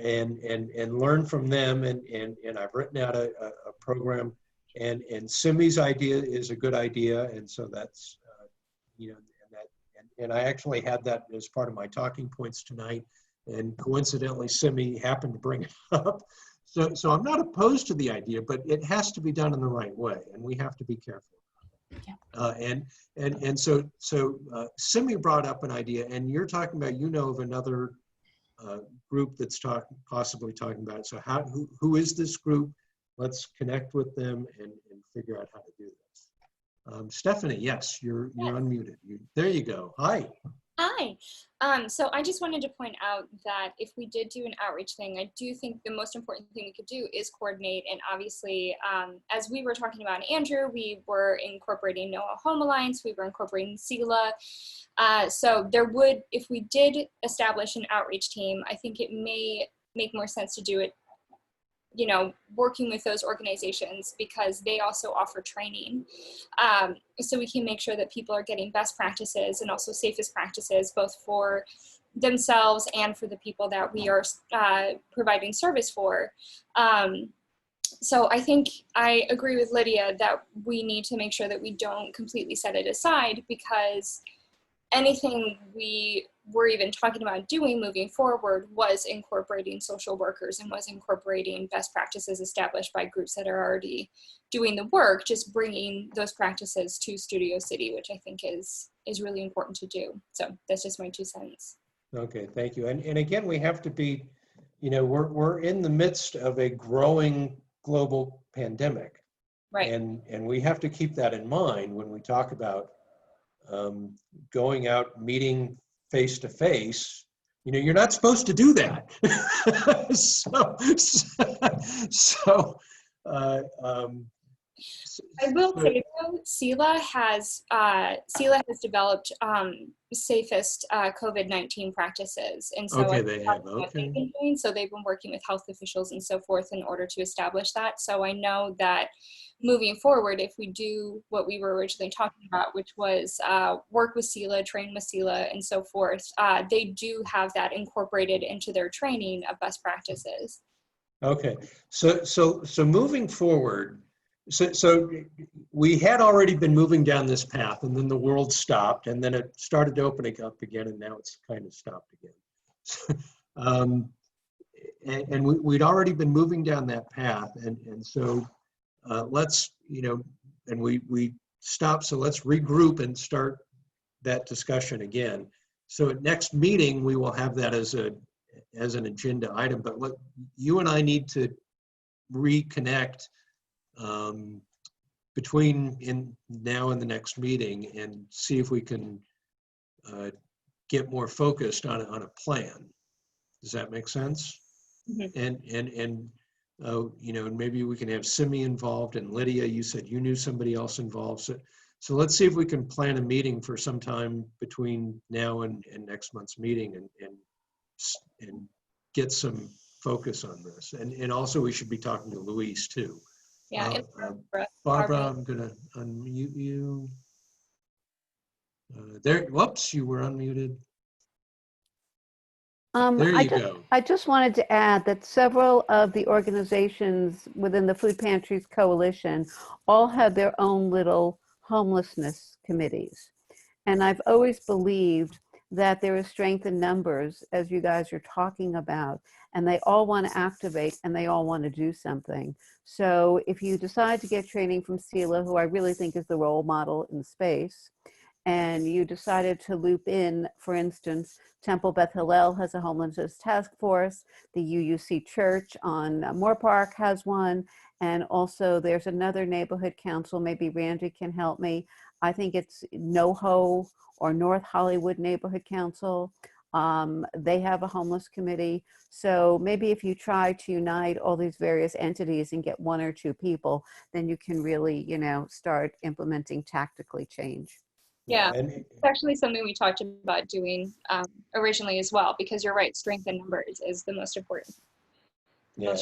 and learned from them, and I've written out a program, and Simi's idea is a good idea, and so that's and I actually had that as part of my talking points tonight, and coincidentally Simi happened to bring it up. So I'm not opposed to the idea, but it has to be done in the right way, and we have to be careful. Yeah. So Simi brought up an idea, and you're talking about, of another group that's possibly talking about it. So who is this group? Let's connect with them and figure out how to do this. Stephanie, yes, you're unmuted. There you go. Hi. Hi. So I just wanted to point out that if we did do an outreach thing, I do think the most important thing we could do is coordinate. And obviously, as we were talking about Andrew, we were incorporating NOAA Home Alliance, we were incorporating SELA. So there would, if we did establish an outreach team, I think it may make more sense to do it, working with those organizations, because they also offer training. So we can make sure that people are getting best practices and also safest practices, both for themselves and for the people that we are providing service for. So I think I agree with Lydia that we need to make sure that we don't completely set it aside, because anything we were even talking about doing moving forward was incorporating social workers and was incorporating best practices established by groups that are already doing the work, just bringing those practices to Studio City, which I think is really important to do. So that's just my 2 cents. Okay, thank you. And again, we have to be, we're in the midst of a growing global pandemic. Right. And we have to keep that in mind when we talk about going out, meeting face to face. You're not supposed to do that. I will say though, SELA has developed safest COVID-19 practices, and so okay, they have. Okay. So they've been working with health officials and so forth in order to establish that. So I know that moving forward, if we do what we were originally talking about, which was work with SELA, train with SELA, and so forth, they do have that incorporated into their training of best practices. Okay, so moving forward, so we had already been moving down this path, and then the world stopped, and then it started opening up again, and now it's kind of stopped again. And we'd already been moving down that path, and so let's, and we stopped, so let's regroup and start that discussion again. So at next meeting, we will have that as an agenda item, but you and I need to reconnect between now and the next meeting and see if we can get more focused on a plan. Does that make sense? Mm-hmm. And maybe we can have Simi involved, and Lydia, you said you knew somebody else involved. So let's see if we can plan a meeting for some time between now and next month's meeting and get some focus on this. And also we should be talking to Louise too. Yeah. Barbara, I'm gonna unmute you. There, whoops, you were unmuted. There you go. I just wanted to add that several of the organizations within the Food Pantries Coalition all have their own little homelessness committees. And I've always believed that there is strength in numbers, as you guys are talking about, and they all want to activate and they all want to do something. So if you decide to get training from Sela, who I really think is the role model in space, and you decided to loop in, for instance, Temple Beth Hillel has a homelessness task force, the UUC Church on Moore Park has one, and also there's another neighborhood council, maybe Randy can help me. I think it's NoHo or North Hollywood Neighborhood Council. They have a homeless committee. So maybe if you try to unite all these various entities and get one or two people, then you can really, you know, start implementing tactically change. Yeah, it's actually something we talked about doing originally as well, because you're right, strength in numbers is the most important. Yeah,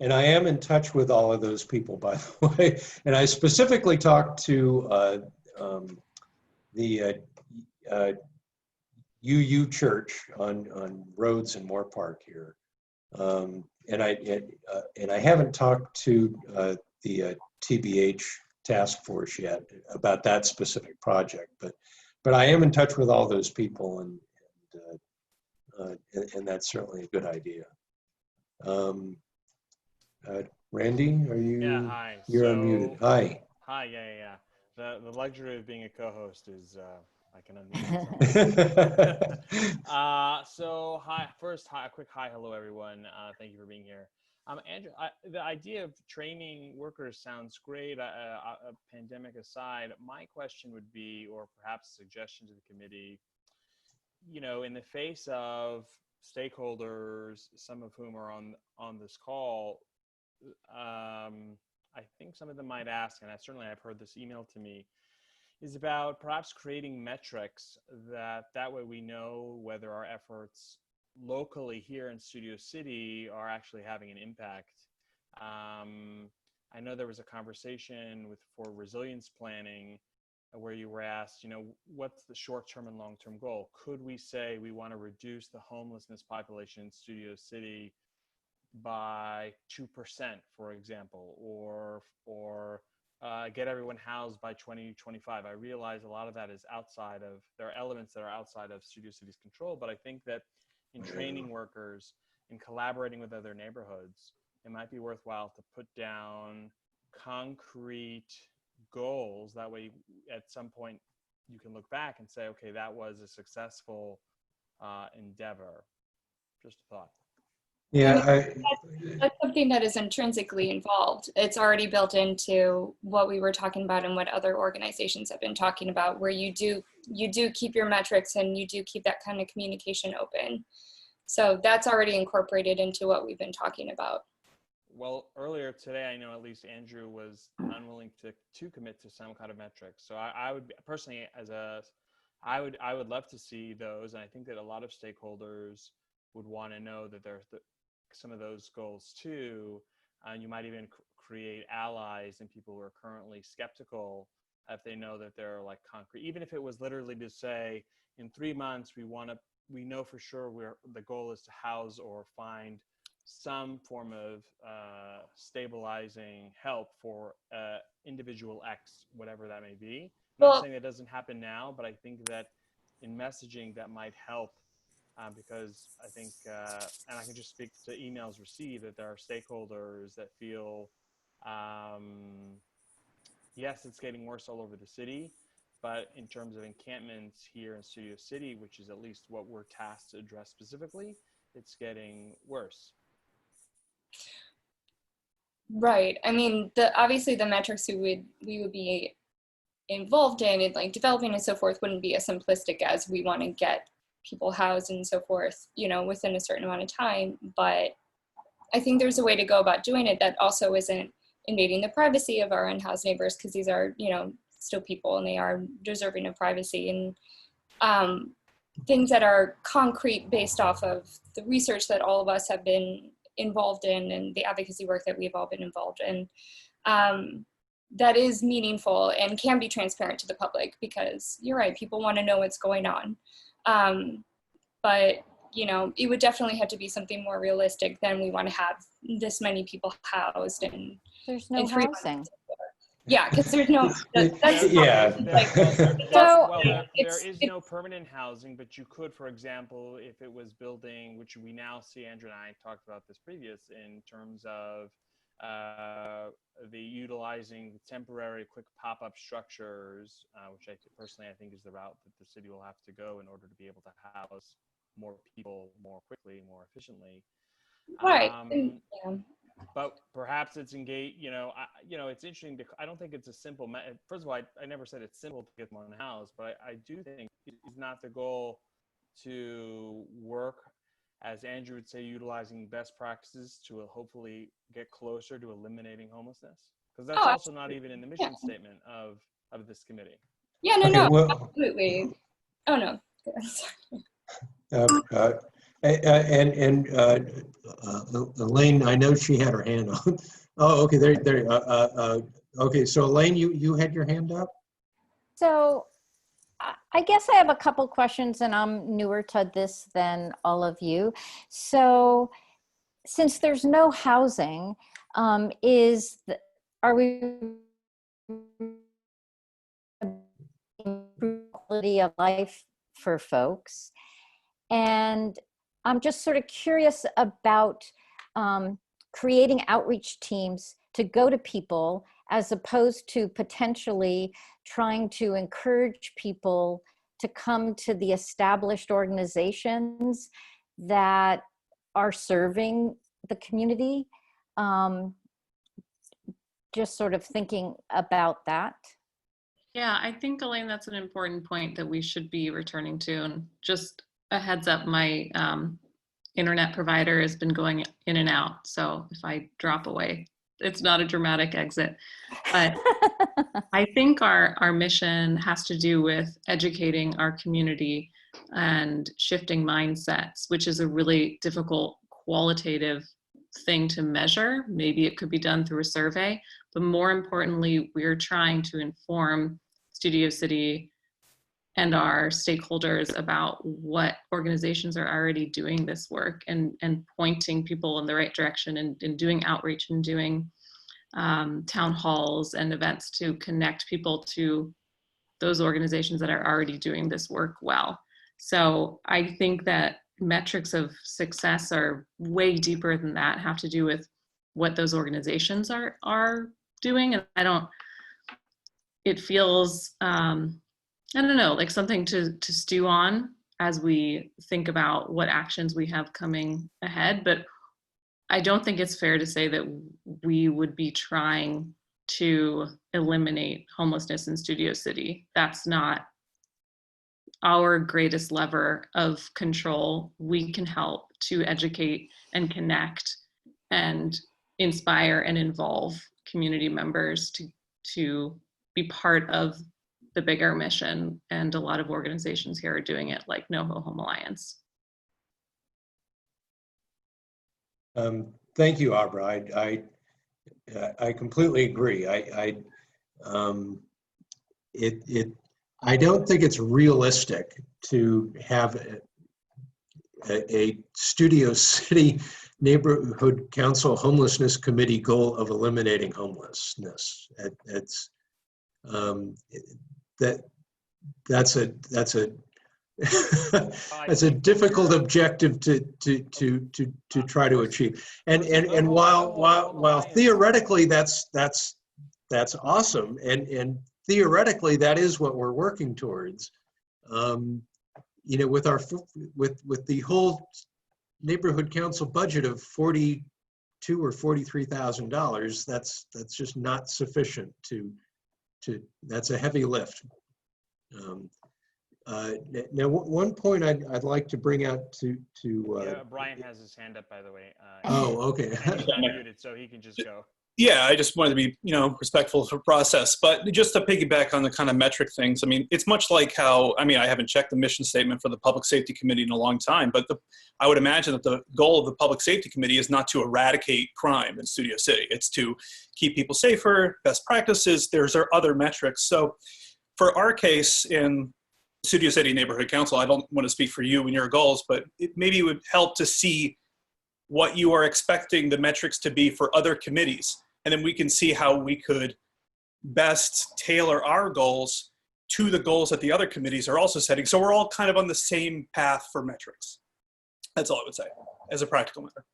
and I am in touch with all of those people, by the way. And I specifically talked to the UU Church on Rhodes and Moore Park here, and I haven't talked to the TBH task force yet about that specific project, but I am in touch with all those people, and that's certainly a good idea. Randy, are you? Yeah, hi. You're So, unmuted. Hi. Hi, yeah. The luxury of being a co-host is I can unmute myself. So hi, quick hi, hello everyone. Thank you for being here. Andrew, the idea of training workers sounds great. Pandemic aside, my question would be, or perhaps a suggestion to the committee, you know, in the face of stakeholders, some of whom are on this call, I think some of them might ask, and I've heard this emailed to me, is about perhaps creating metrics that way we know whether our efforts locally here in Studio City are actually having an impact. I know there was a conversation for resilience planning where you were asked, you know, what's the short-term and long-term goal? Could we say we want to reduce the homelessness population in Studio City by 2%, for example, or get everyone housed by 2025? I realize a lot of that is there are elements that are outside of Studio City's control, but I think that in training workers, in collaborating with other neighborhoods, it might be worthwhile to put down concrete goals. That way, at some point, you can look back and say, okay, that was a successful endeavor. Just a thought. Yeah, that's something that is intrinsically involved. It's already built into what we were talking about and what other organizations have been talking about, where you do keep your metrics and you do keep that kind of communication open. So that's already incorporated into what we've been talking about. Well, earlier today, I know at least Andrew was unwilling to commit to some kind of metrics. So I would personally, I would love to see those, and I think that a lot of stakeholders would want to know that there's some of those goals too. And you might even create allies and people who are currently skeptical if they know that they're like concrete. Even if it was literally to say, in 3 months, we know for sure the goal is to house or find some form of stabilizing help for individual X, whatever that may be. I'm not saying that doesn't happen now, but I think that in messaging that might help. Because I think, and I can just speak to emails received, that there are stakeholders that feel, yes, it's getting worse all over the city, but in terms of encampments here in Studio City, which is at least what we're tasked to address specifically, it's getting worse. Right. I mean, obviously the metrics we would be involved in, like developing and so forth, wouldn't be as simplistic as we want to get people housed and so forth, you know, within a certain amount of time. But I think there's a way to go about doing it that also isn't invading the privacy of our unhoused neighbors, because these are, you know, still people and they are deserving of privacy, and things that are concrete based off of the research that all of us have been involved in and the advocacy work that we've all been involved in, that is meaningful and can be transparent to the public, because you're right, people want to know what's going on. But, you know, it would definitely have to be something more realistic than we want to have this many people housed and there's no housing. Yeah, because there's no. So Well, there is no permanent housing, but you could, for example, if it was building, which we now see, Andrew and I talked about this previous, in terms of the utilizing temporary quick pop-up structures, which personally I think is the route that the city will have to go in order to be able to house more people more quickly, more efficiently. Right. But perhaps it's engaged, it's interesting. I don't think it's a simple, first of all, I never said it's simple to get one house, but I do think it's not the goal to work, as Andrew would say, utilizing best practices to hopefully get closer to eliminating homelessness. Because that's also not even in the mission statement of this committee. Yeah, no, absolutely. Oh, no. Elaine, I know she had her hand up. Oh, okay, there. Okay, so Elaine, you had your hand up? So I guess I have a couple questions, and I'm newer to this than all of you. So since there's no housing, are we quality of life for folks? And I'm just sort of curious about creating outreach teams to go to people, as opposed to potentially trying to encourage people to come to the established organizations that are serving the community. Just sort of thinking about that. Yeah, I think, Elaine, that's an important point that we should be returning to. And just a heads up, my internet provider has been going in and out. So if I drop away, it's not a dramatic exit. But I think our mission has to do with educating our community and shifting mindsets, which is a really difficult qualitative thing to measure. Maybe it could be done through a survey, but more importantly, we're trying to inform Studio City and our stakeholders about what organizations are already doing this work, and pointing people in the right direction, and doing outreach and doing town halls and events to connect people to those organizations that are already doing this work well. So I think that metrics of success are way deeper than that, have to do with what those organizations are doing. And it feels, I don't know, like something to stew on as we think about what actions we have coming ahead. But I don't think it's fair to say that we would be trying to eliminate homelessness in Studio City. That's not our greatest lever of control. We can help to educate and connect and inspire and involve community members to be part of the bigger mission. And a lot of organizations here are doing it, like NoHo Home Alliance. Thank you, Abra. I completely agree. I don't think it's realistic to have a Studio City Neighborhood Council Homelessness Committee goal of eliminating homelessness. That's a that's a difficult objective to try to achieve. And while theoretically that's awesome, and theoretically that is what we're working towards. With the whole neighborhood council budget of $42,000 or $43,000, that's just not sufficient to that's a heavy lift. Now, one point I'd like to bring out to yeah, Brian has his hand up, by the way. Oh, okay. He's unmuted, so he can just go. Yeah, I just wanted to be, respectful of the process, but just to piggyback on the kind of metric things. I mean, it's much like how, I haven't checked the mission statement for the Public Safety Committee in a long time, but I would imagine that the goal of the Public Safety Committee is not to eradicate crime in Studio City. It's to keep people safer, best practices. There's other metrics. So for our case in Studio City Neighborhood Council, I don't want to speak for you and your goals, but it maybe would help to see what you are expecting the metrics to be for other committees. And then we can see how we could best tailor our goals to the goals that the other committees are also setting. So we're all kind of on the same path for metrics. That's all I would say as a practical matter.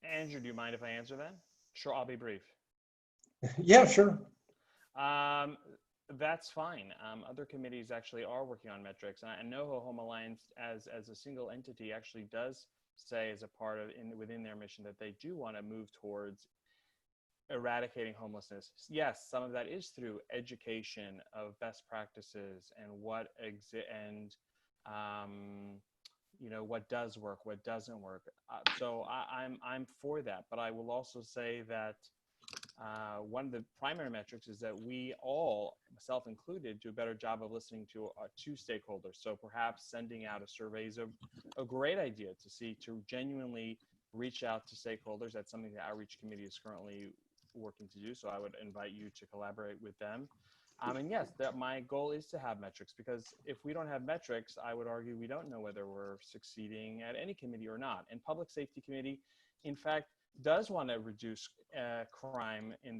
Andrew, do you mind if I answer that? Sure, I'll be brief. Yeah, sure. That's fine. Other committees actually are working on metrics. And I know Home Alliance as a single entity actually does say as a part of within their mission that they do want to move towards eradicating homelessness. Yes, some of that is through education of best practices and what what does work, what doesn't work. So I'm for that, but I will also say that one of the primary metrics is that we all, myself included, do a better job of listening to stakeholders. So perhaps sending out a survey is a great idea to genuinely reach out to stakeholders. That's something the Outreach Committee is currently working to do. So I would invite you to collaborate with them. And yes, my goal is to have metrics, because if we don't have metrics, I would argue we don't know whether we're succeeding at any committee or not. And Public Safety Committee, in fact, does want to reduce crime in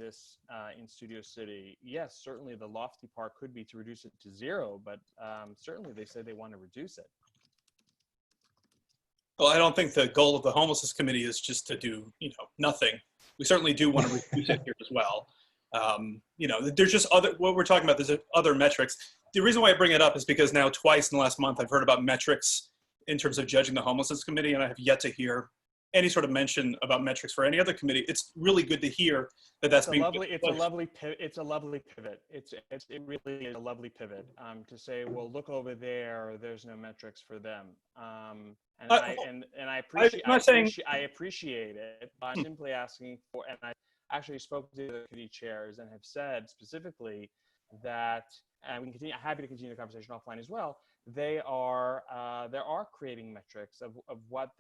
Studio City. Yes, certainly the lofty part could be to reduce it to 0, but certainly they say they want to reduce it. Well, I don't think the goal of the Homelessness Committee is just to do, nothing. We certainly do want to reduce it here as well. There's just what we're talking about, there's other metrics. The reason why I bring it up is because now twice in the last month, I've heard about metrics in terms of judging the Homelessness Committee, and I have yet to hear any sort of mention about metrics for any other committee. It's really good to hear that that's being. It's a lovely pivot. It really is a lovely pivot to say, well, look over there. There's no metrics for them. I appreciate it. But I'm simply asking for, and I actually spoke to the committee chairs and have said specifically that, and we can continue. I'm happy to continue the conversation offline as well. They are creating metrics of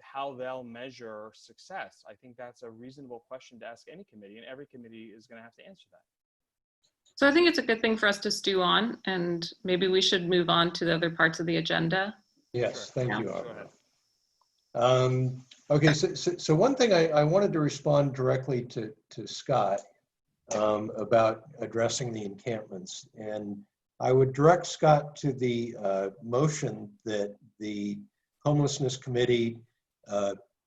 how they'll measure success. I think that's a reasonable question to ask any committee, and every committee is going to have to answer that. So I think it's a good thing for us to stew on, and maybe we should move on to the other parts of the agenda. Yes, thank you, Arbor. Okay, so one thing I wanted to respond directly to Scott about addressing the encampments, and I would direct Scott to the motion that the Homelessness Committee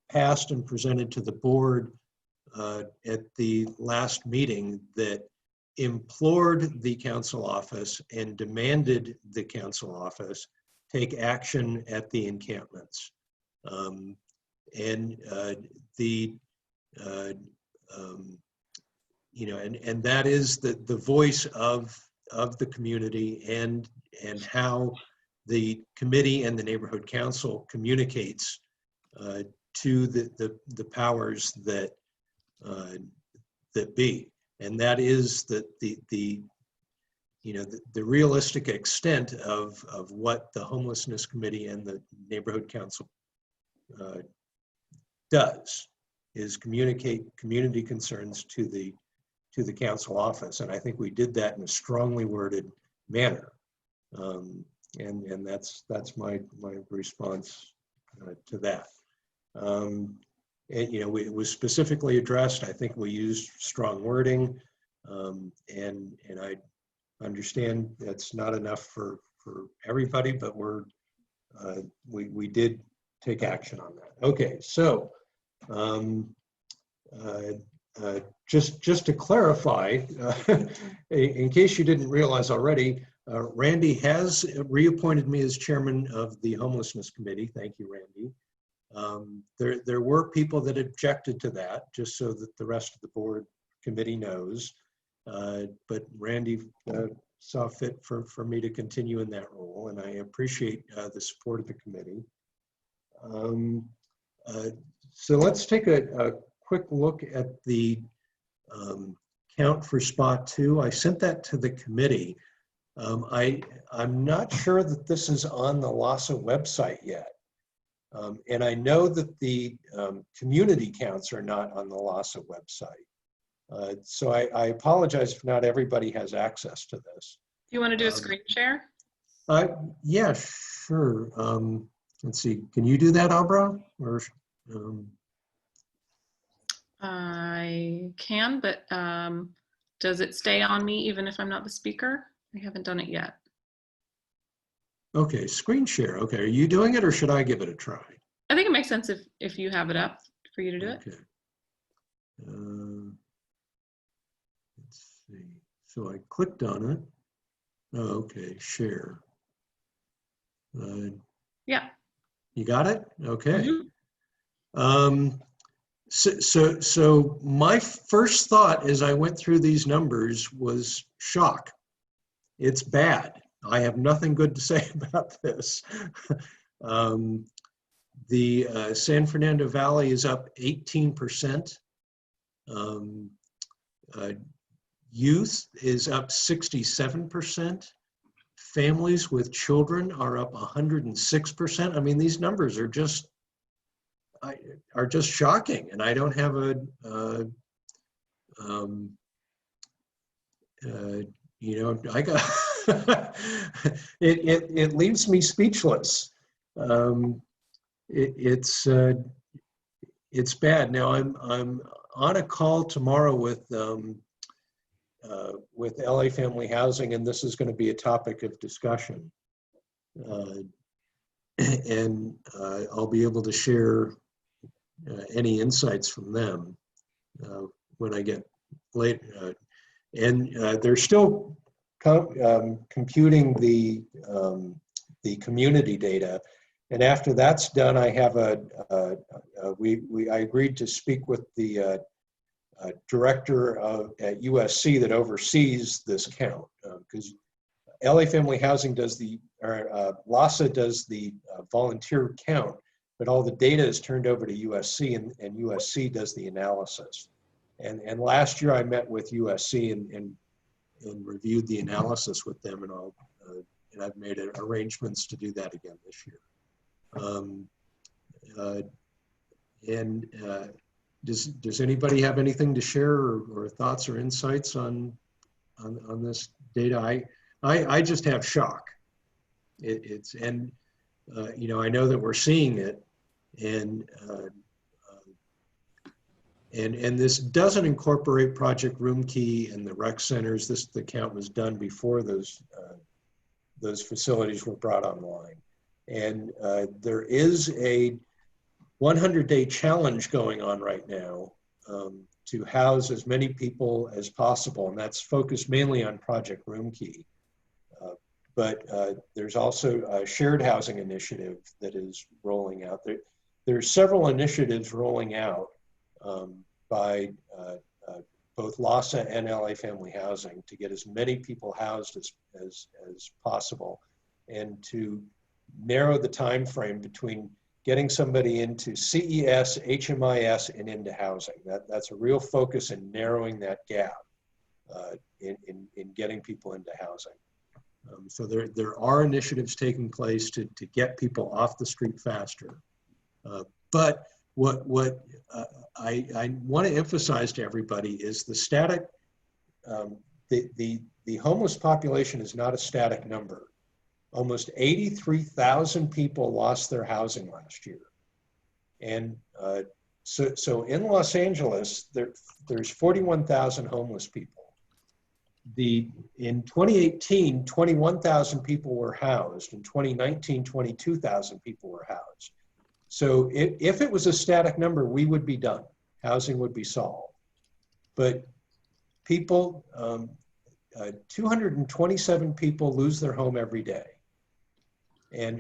passed and presented to the board at the last meeting that implored the council office and demanded the council office take action at the encampments. And that is the voice of the community and how the committee and the neighborhood council communicates to the powers that be, and that is the realistic extent of what the Homelessness Committee and the neighborhood council does, is communicate community concerns to the council office. And I think we did that in a strongly worded manner. And that's my response to that. It was specifically addressed. I think we used strong wording, and I understand that's not enough for everybody, but we did take action on that. Okay, so just to clarify, in case you didn't realize already, Randy has reappointed me as chairman of the Homelessness Committee. Thank you, Randy. There were people that objected to that, just so that the rest of the board committee knows. But Randy saw fit for me to continue in that role, and I appreciate the support of the committee. So let's take a quick look at the count for spot 2. I sent that to the committee. I'm not sure that this is on the LAHSA website yet. And I know that the community counts are not on the LAHSA website. So I apologize if not everybody has access to this. Do you want to do a screen share? Yeah, sure. Let's see, can you do that, Abra? Or, I can, but does it stay on me even if I'm not the speaker? I haven't done it yet. Okay, screen share. Okay, are you doing it or should I give it a try? I think it makes sense if you have it up for you to do it. Okay. Let's see. So I clicked on it. Oh, okay, share. Yeah. You got it? Okay. Mhm. So my first thought as I went through these numbers was shock. It's bad. I have nothing good to say about this. The San Fernando Valley is up 18%. Youth is up 67%. Families with children are up 106%. I mean, these numbers are just shocking, and I don't have you know, I got it leaves me speechless. It's bad. Now I'm on a call tomorrow with LA Family Housing, and this is going to be a topic of discussion. And I'll be able to share any insights from them when I get late. And they're still computing the community data. And after that's done, I have I agreed to speak with the director at USC that oversees this count, because LA Family Housing does LASA does the volunteer count, but all the data is turned over to USC, and USC does the analysis. And last year I met with USC and reviewed the analysis with them, and I've made arrangements to do that again this year. Does anybody have anything to share or thoughts or insights on this data? I just have shock. You know, I know that we're seeing it, and this doesn't incorporate Project Roomkey and the rec centers. The count was done before those facilities were brought online. And there is a 100-day challenge going on right now to house as many people as possible, and that's focused mainly on Project Roomkey. But there's also a shared housing initiative that is rolling out. There's several initiatives rolling out by both LASA and LA Family Housing to get as many people housed as possible, and to narrow the time frame between getting somebody into CES, HMIS, and into housing. That's a real focus in narrowing that gap in getting people into housing. So there are initiatives taking place to get people off the street faster. But what I want to emphasize to everybody is the static, the homeless population is not a static number. Almost 83,000 people lost their housing last year. And so in Los Angeles, there's 41,000 homeless people. In 2018, 21,000 people were housed. In 2019, 22,000 people were housed. So if it was a static number, we would be done. Housing would be solved. But people, 227 people lose their home every day. And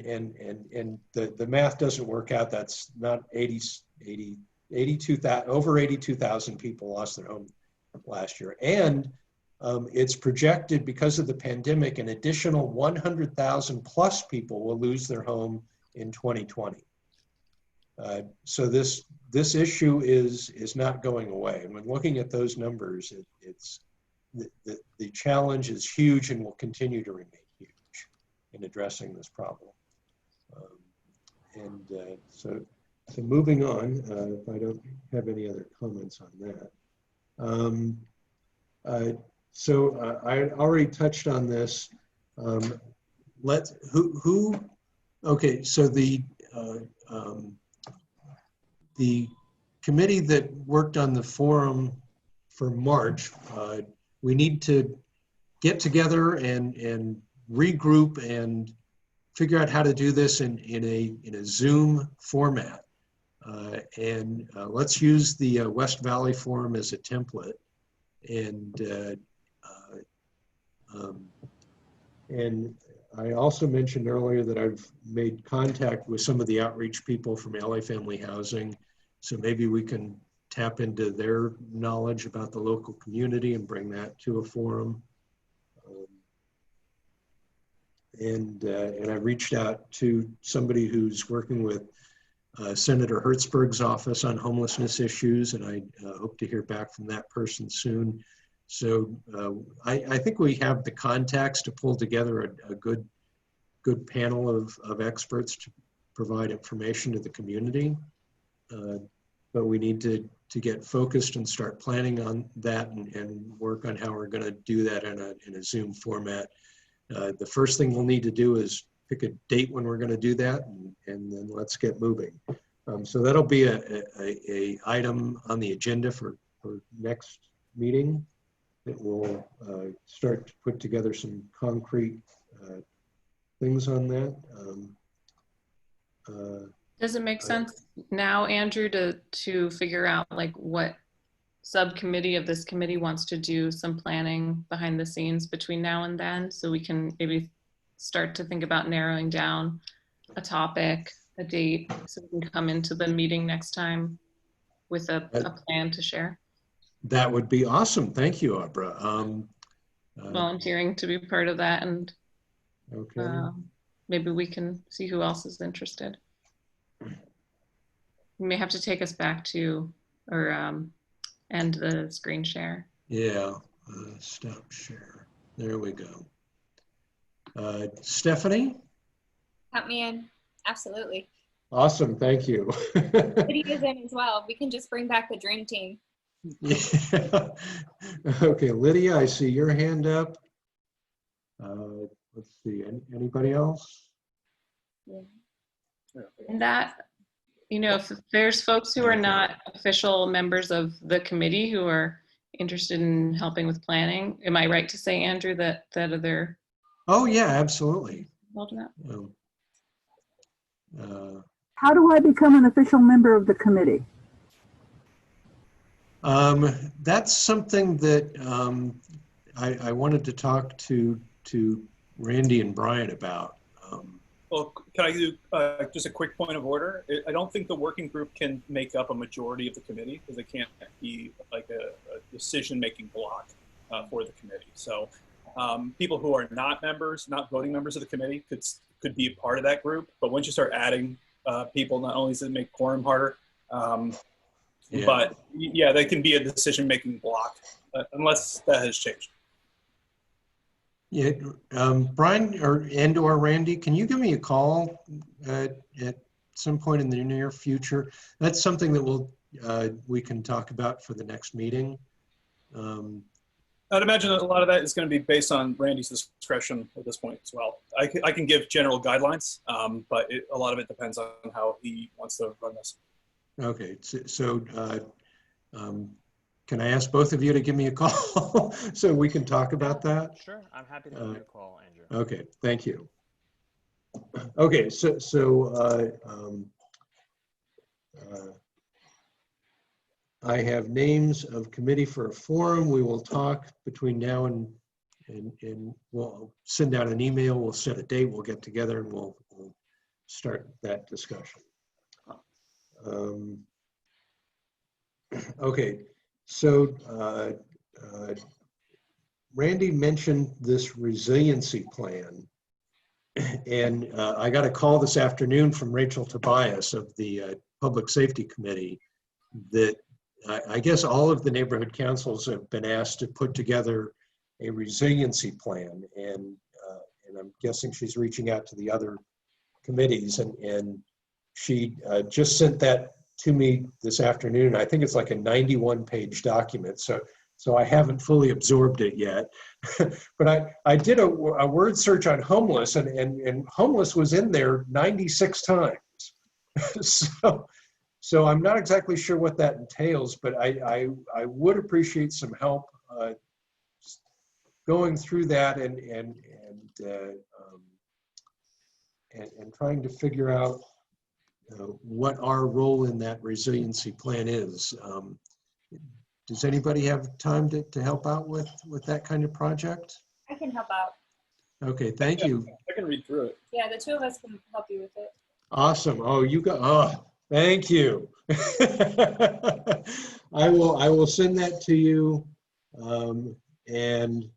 the math doesn't work out. That's not 82,000, over 82,000 people lost their home last year. And it's projected, because of the pandemic, an additional 100,000 plus people will lose their home in 2020. So this issue is not going away. And when looking at those numbers, the challenge is huge and will continue to remain huge in addressing this problem. So moving on, if I don't have any other comments on that. So I already touched on this. Okay, so the committee that worked on the forum for March, we need to get together and regroup and figure out how to do this in a Zoom format. Let's use the West Valley Forum as a template. And I also mentioned earlier that I've made contact with some of the outreach people from LA Family Housing. So maybe we can tap into their knowledge about the local community and bring that to a forum. And I reached out to somebody who's working with Senator Hertzberg's office on homelessness issues, and I hope to hear back from that person soon. So I think we have the contacts to pull together a good panel of experts to provide information to the community. But we need to get focused and start planning on that and work on how we're going to do that in a Zoom format. The first thing we'll need to do is pick a date when we're going to do that, and then let's get moving. So that'll be a item on the agenda for next meeting. That will start to put together some concrete things on that. Does it make sense now, Andrew, to figure out like what subcommittee of this committee wants to do some planning behind the scenes between now and then, so we can maybe start to think about narrowing down a topic, a date, so we can come into the meeting next time with a plan to share? That would be awesome. Thank you, Abra. Volunteering to be part of that, and okay. Maybe we can see who else is interested. You may have to take us back to, or end the screen share. Yeah, stop share. There we go. Stephanie? Count me in. Absolutely. Awesome, thank you. Lydia's in as well. We can just bring back the dream team. Yeah. Okay, Lydia, I see your hand up. Let's see, anybody else? Yeah. And that, you know, if there's folks who are not official members of the committee who are interested in helping with planning, am I right to say, Andrew, that other? Oh yeah, absolutely. How do I become an official member of the committee? That's something that I wanted to talk to Randy and Brian about. Well, can I do just a quick point of order? I don't think the working group can make up a majority of the committee, because it can't be like a decision-making block for the committee. So people who are not members, not voting members of the committee could be a part of that group. But once you start adding people, not only does it make quorum harder, but yeah, they can be a decision-making block unless that has changed. Yeah, Brian or Randy, can you give me a call at some point in the near future? That's something that we can talk about for the next meeting. I'd imagine that a lot of that is going to be based on Randy's discretion at this point as well. I can give general guidelines, but a lot of it depends on how he wants to run this. Okay, so can I ask both of you to give me a call so we can talk about that? Sure, I'm happy to give you a call, Andrew. Okay, thank you. Okay, I have names of committee for a forum. We will talk between now and we'll send out an email. We'll set a date. We'll get together and we'll start that discussion. Okay, so Randy mentioned this resiliency plan, and I got a call this afternoon from Rachel Tobias of the Public Safety Committee that I guess all of the neighborhood councils have been asked to put together a resiliency plan, and I'm guessing she's reaching out to the other committees, and she just sent that to me this afternoon. I think it's like a 91-page document, so I haven't fully absorbed it yet. But I did a word search on homeless, and homeless was in there 96 times. So I'm not exactly sure what that entails, but I would appreciate some help going through that and trying to figure out what our role in that resiliency plan is. Does anybody have time to help out with that kind of project? I can help out. Okay, thank you. I can read through it. Yeah, the two of us can help you with it. Awesome. Oh, thank you. I will send that to you. And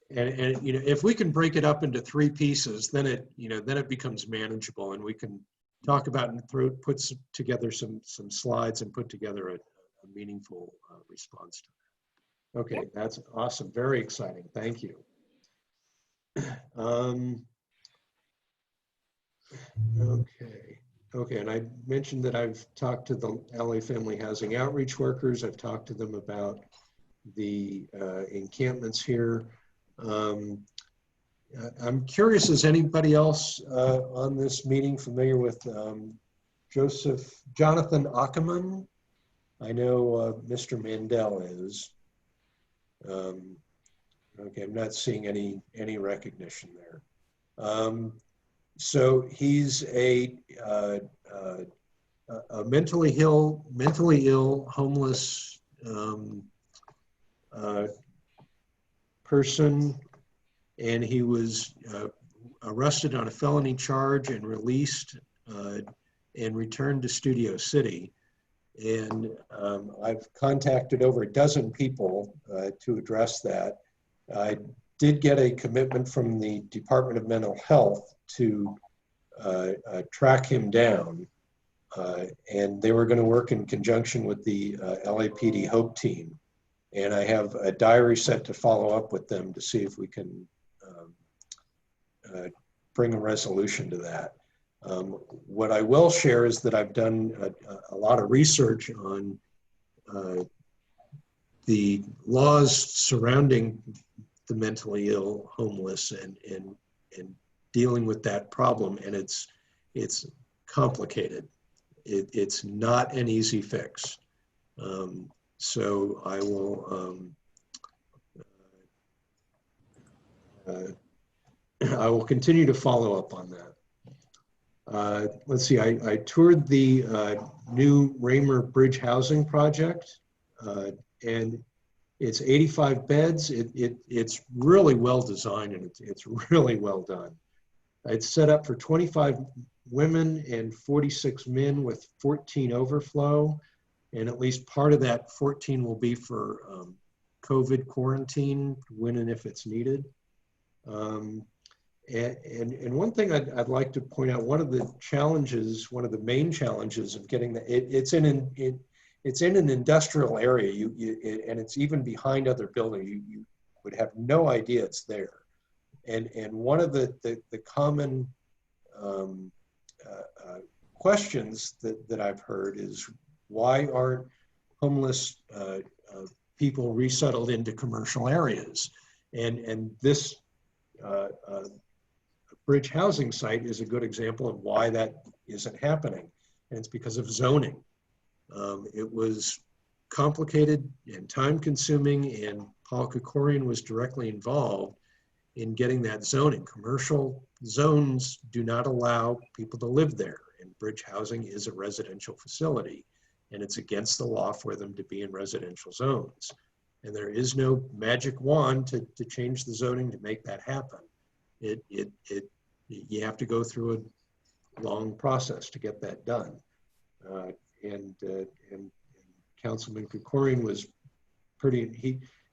you know, if we can break it up into 3 pieces, then it becomes manageable, and we can talk about and put together some slides and put together a meaningful response to that. Okay, that's awesome. Very exciting. Thank you. Okay, and I mentioned that I've talked to the LA Family Housing Outreach workers. I've talked to them about the encampments here. I'm curious, is anybody else on this meeting familiar with Jonathan Ackerman? I know Mr. Mandel is. Okay, I'm not seeing any recognition there. So he's a mentally ill, homeless person, and he was arrested on a felony charge and released and returned to Studio City. And I've contacted over a dozen people to address that. I did get a commitment from the Department of Mental Health to track him down, and they were going to work in conjunction with the LAPD HOPE team. And I have a diary set to follow up with them to see if we can bring a resolution to that. What I will share is that I've done a lot of research on the laws surrounding the mentally ill, homeless, and dealing with that problem, and it's complicated. It's not an easy fix. So I will continue to follow up on that. Let's see, I toured the new Raymer Bridge Housing Project, and it's 85 beds. It's really well designed, and it's really well done. It's set up for 25 women and 46 men with 14 overflow, and at least part of that 14 will be for COVID quarantine when and if it's needed. And one thing I'd like to point out, one of the main challenges of getting it's in an industrial area, and it's even behind other buildings. You would have no idea it's there. And one of the common questions that I've heard is, why aren't homeless people resettled into commercial areas? And this bridge housing site is a good example of why that isn't happening. And it's because of zoning. It was complicated and time consuming, and Paul Kukorian was directly involved in getting that zoning. Commercial zones do not allow people to live there, and bridge housing is a residential facility, and it's against the law for them to be in residential zones. And there is no magic wand to change the zoning to make that happen. You have to go through a long process to get that done. And Councilman Kukorian was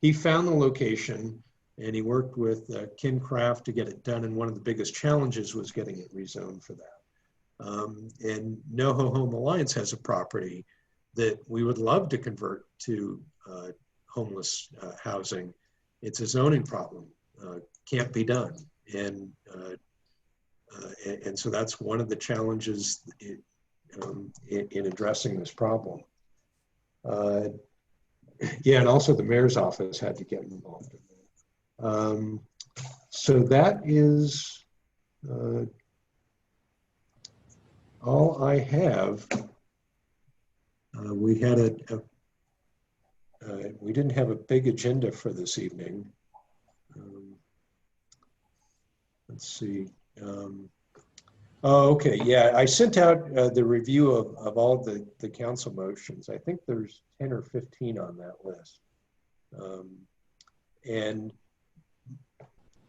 he found the location, and he worked with Ken Kraft to get it done. And one of the biggest challenges was getting it rezoned for that. And NoHo Home Alliance has a property that we would love to convert to homeless housing. It's a zoning problem, can't be done. And so that's one of the challenges in addressing this problem. Yeah, and also the mayor's office had to get involved in that. So that is all I have. We had we didn't have a big agenda for this evening. Let's see. Oh, okay. Yeah, I sent out the review of all the council motions. I think there's 10 or 15 on that list. And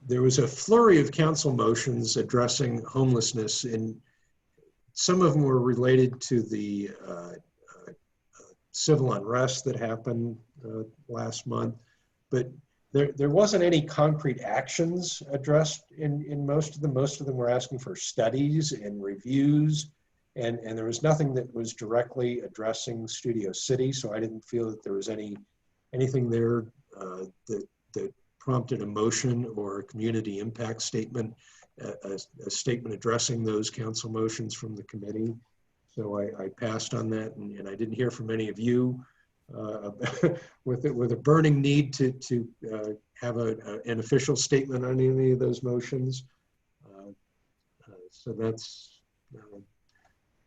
there was a flurry of council motions addressing homelessness, and some of them were related to the civil unrest that happened last month, but there wasn't any concrete actions addressed in most of them. Most of them were asking for studies and reviews, and there was nothing that was directly addressing Studio City, so I didn't feel that there was anything there that prompted a motion or a community impact statement, a statement addressing those council motions from the committee. So I passed on that, and I didn't hear from any of you with a burning need to have an official statement on any of those motions. So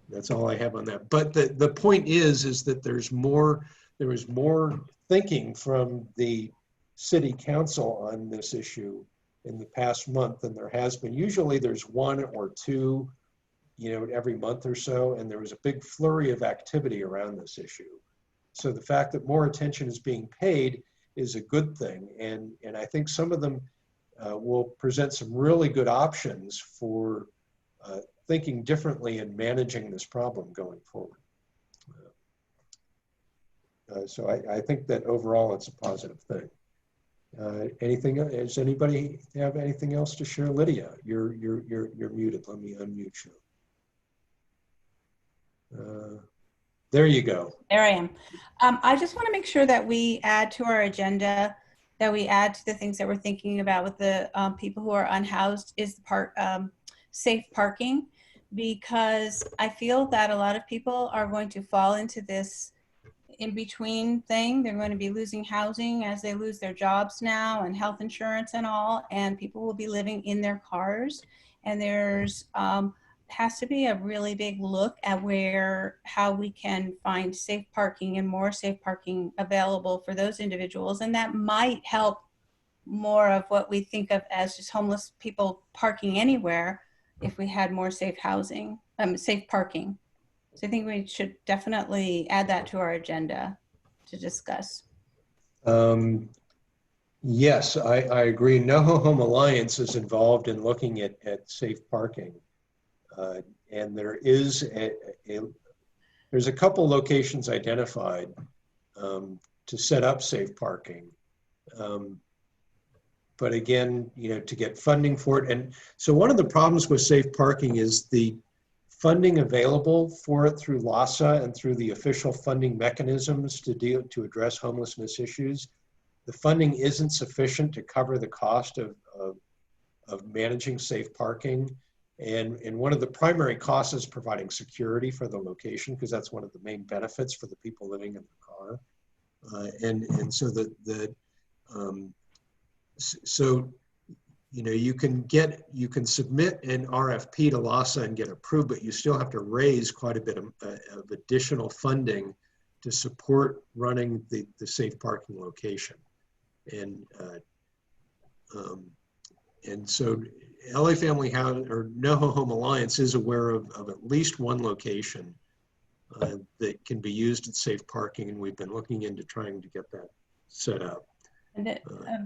that's all I have on that. But the point is that there was more thinking from the city council on this issue in the past month than there has been. Usually there's one or two, every month or so, and there was a big flurry of activity around this issue. So the fact that more attention is being paid is a good thing, and I think some of them will present some really good options for thinking differently and managing this problem going forward. So I think that overall it's a positive thing. Does anybody have anything else to share? Lydia, you're muted. Let me unmute you. There you go. There I am. I just want to make sure that we add to our agenda, that we add to the things that we're thinking about with the people who are unhoused is the safe parking, because I feel that a lot of people are going to fall into this in-between thing. They're going to be losing housing as they lose their jobs now, and health insurance and all, and people will be living in their cars. And there's has to be a really big look at how we can find safe parking and more safe parking available for those individuals. And that might help more of what we think of as just homeless people parking anywhere if we had more safe housing, safe parking. So I think we should definitely add that to our agenda to discuss. Yes, I agree. NoHo Home Alliance is involved in looking at safe parking. And there's a couple locations identified to set up safe parking. But again, to get funding for it. And so one of the problems with safe parking is the funding available for it through LAHSA and through the official funding mechanisms to address homelessness issues. The funding isn't sufficient to cover the cost of managing safe parking. And one of the primary costs is providing security for the location, because that's one of the main benefits for the people living in the car. And so you can submit an RFP to LAHSA and get approved, but you still have to raise quite a bit of additional funding to support running the safe parking location. And so LA Family House or NoHo Home Alliance is aware of at least one location that can be used at safe parking, and we've been looking into trying to get that set up. And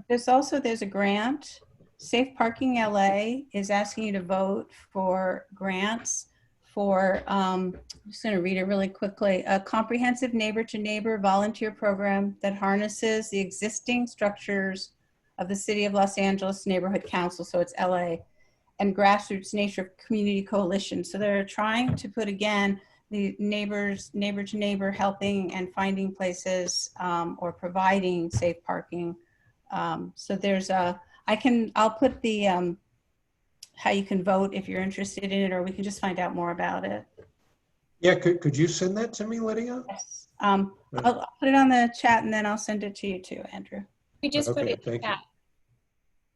there's a grant. Safe Parking LA is asking you to vote for grants for, I'm just going to read it really quickly, a comprehensive neighbor-to-neighbor volunteer program that harnesses the existing structures of the City of Los Angeles Neighborhood Council, so it's LA, and grassroots nature community coalition. So they're trying to put, again, the neighbor to neighbor helping and finding places or providing safe parking. So there's I'll put the how you can vote if you're interested in it, or we can just find out more about it. Yeah, could you send that to me, Lydia? Yes. I'll put it on the chat, and then I'll send it to you too, Andrew. We just put it in the chat.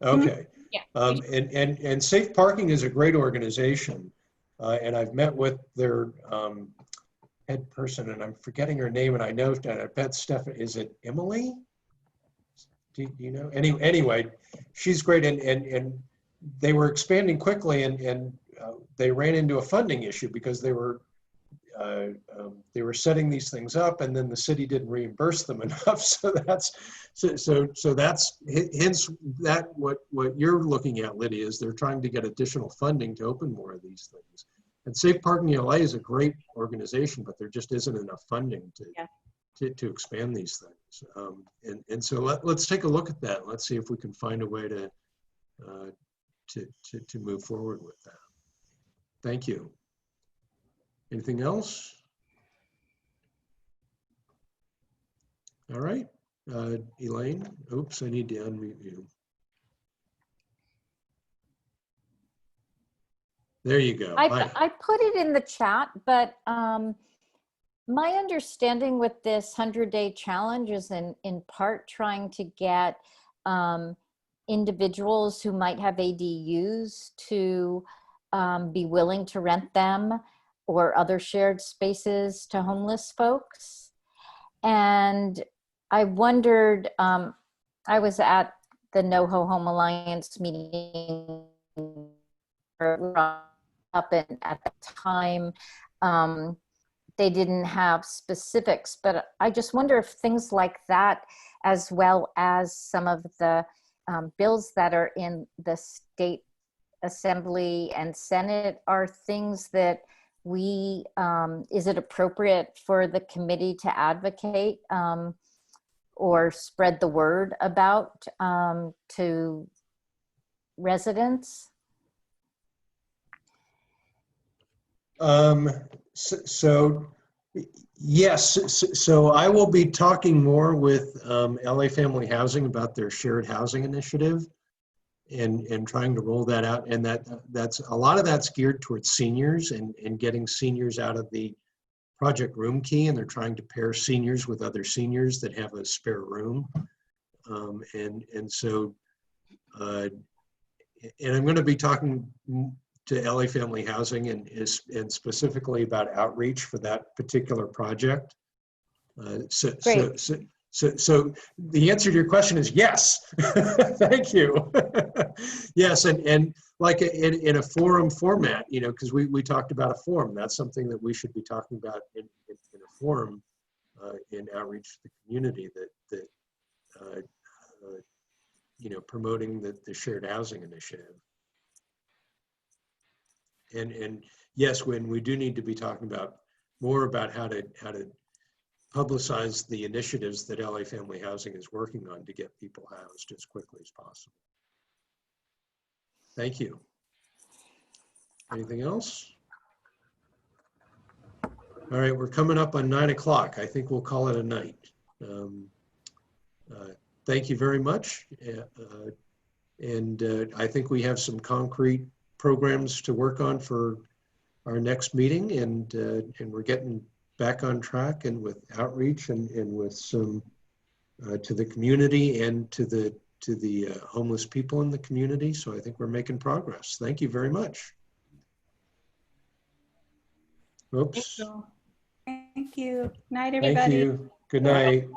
Okay. Yeah. And Safe Parking is a great organization, and I've met with their head person, and I'm forgetting her name, and I know that I bet Steph, is it Emily? Do you know? Anyway, she's great, and they were expanding quickly, and they ran into a funding issue because they were setting these things up, and then the city didn't reimburse them enough. So that's hence that what you're looking at, Lydia, is they're trying to get additional funding to open more of these things. And Safe Parking LA is a great organization, but there just isn't enough funding to expand these things. And so let's take a look at that. Let's see if we can find a way to move forward with that. Thank you. Anything else? All right, Elaine. Oops, I need to unmute you. There you go. I put it in the chat, but my understanding with this 100-day challenge is in part trying to get individuals who might have ADUs to be willing to rent them or other shared spaces to homeless folks. And I wondered, I was at the NoHo Home Alliance meeting up, and at the time, they didn't have specifics, but I just wonder if things like that, as well as some of the bills that are in the state assembly and Senate, are things that we, is it appropriate for the committee to advocate or spread the word about to residents? So yes, so I will be talking more with LA Family Housing about their shared housing initiative and trying to roll that out. And that's a lot of that's geared towards seniors and getting seniors out of the project room key, and they're trying to pair seniors with other seniors that have a spare room. And I'm going to be talking to LA Family Housing and specifically about outreach for that particular project. So the answer to your question is yes. Thank you. Yes, and like in a forum format, you know, because we talked about a forum. That's something that we should be talking about in a forum in outreach to the community, that you know, promoting the shared housing initiative. And yes, when we do need to be talking about more about how to publicize the initiatives that LA Family Housing is working on to get people housed as quickly as possible. Thank you. Anything else? All right, we're coming up on 9 o'clock. I think we'll call it a night. Thank you very much. I think we have some concrete programs to work on for our next meeting, and we're getting back on track and with outreach and with some to the community and to the homeless people in the community. So I think we're making progress. Thank you very much. Oops. Thank you. Night, everybody. Thank you. Good night.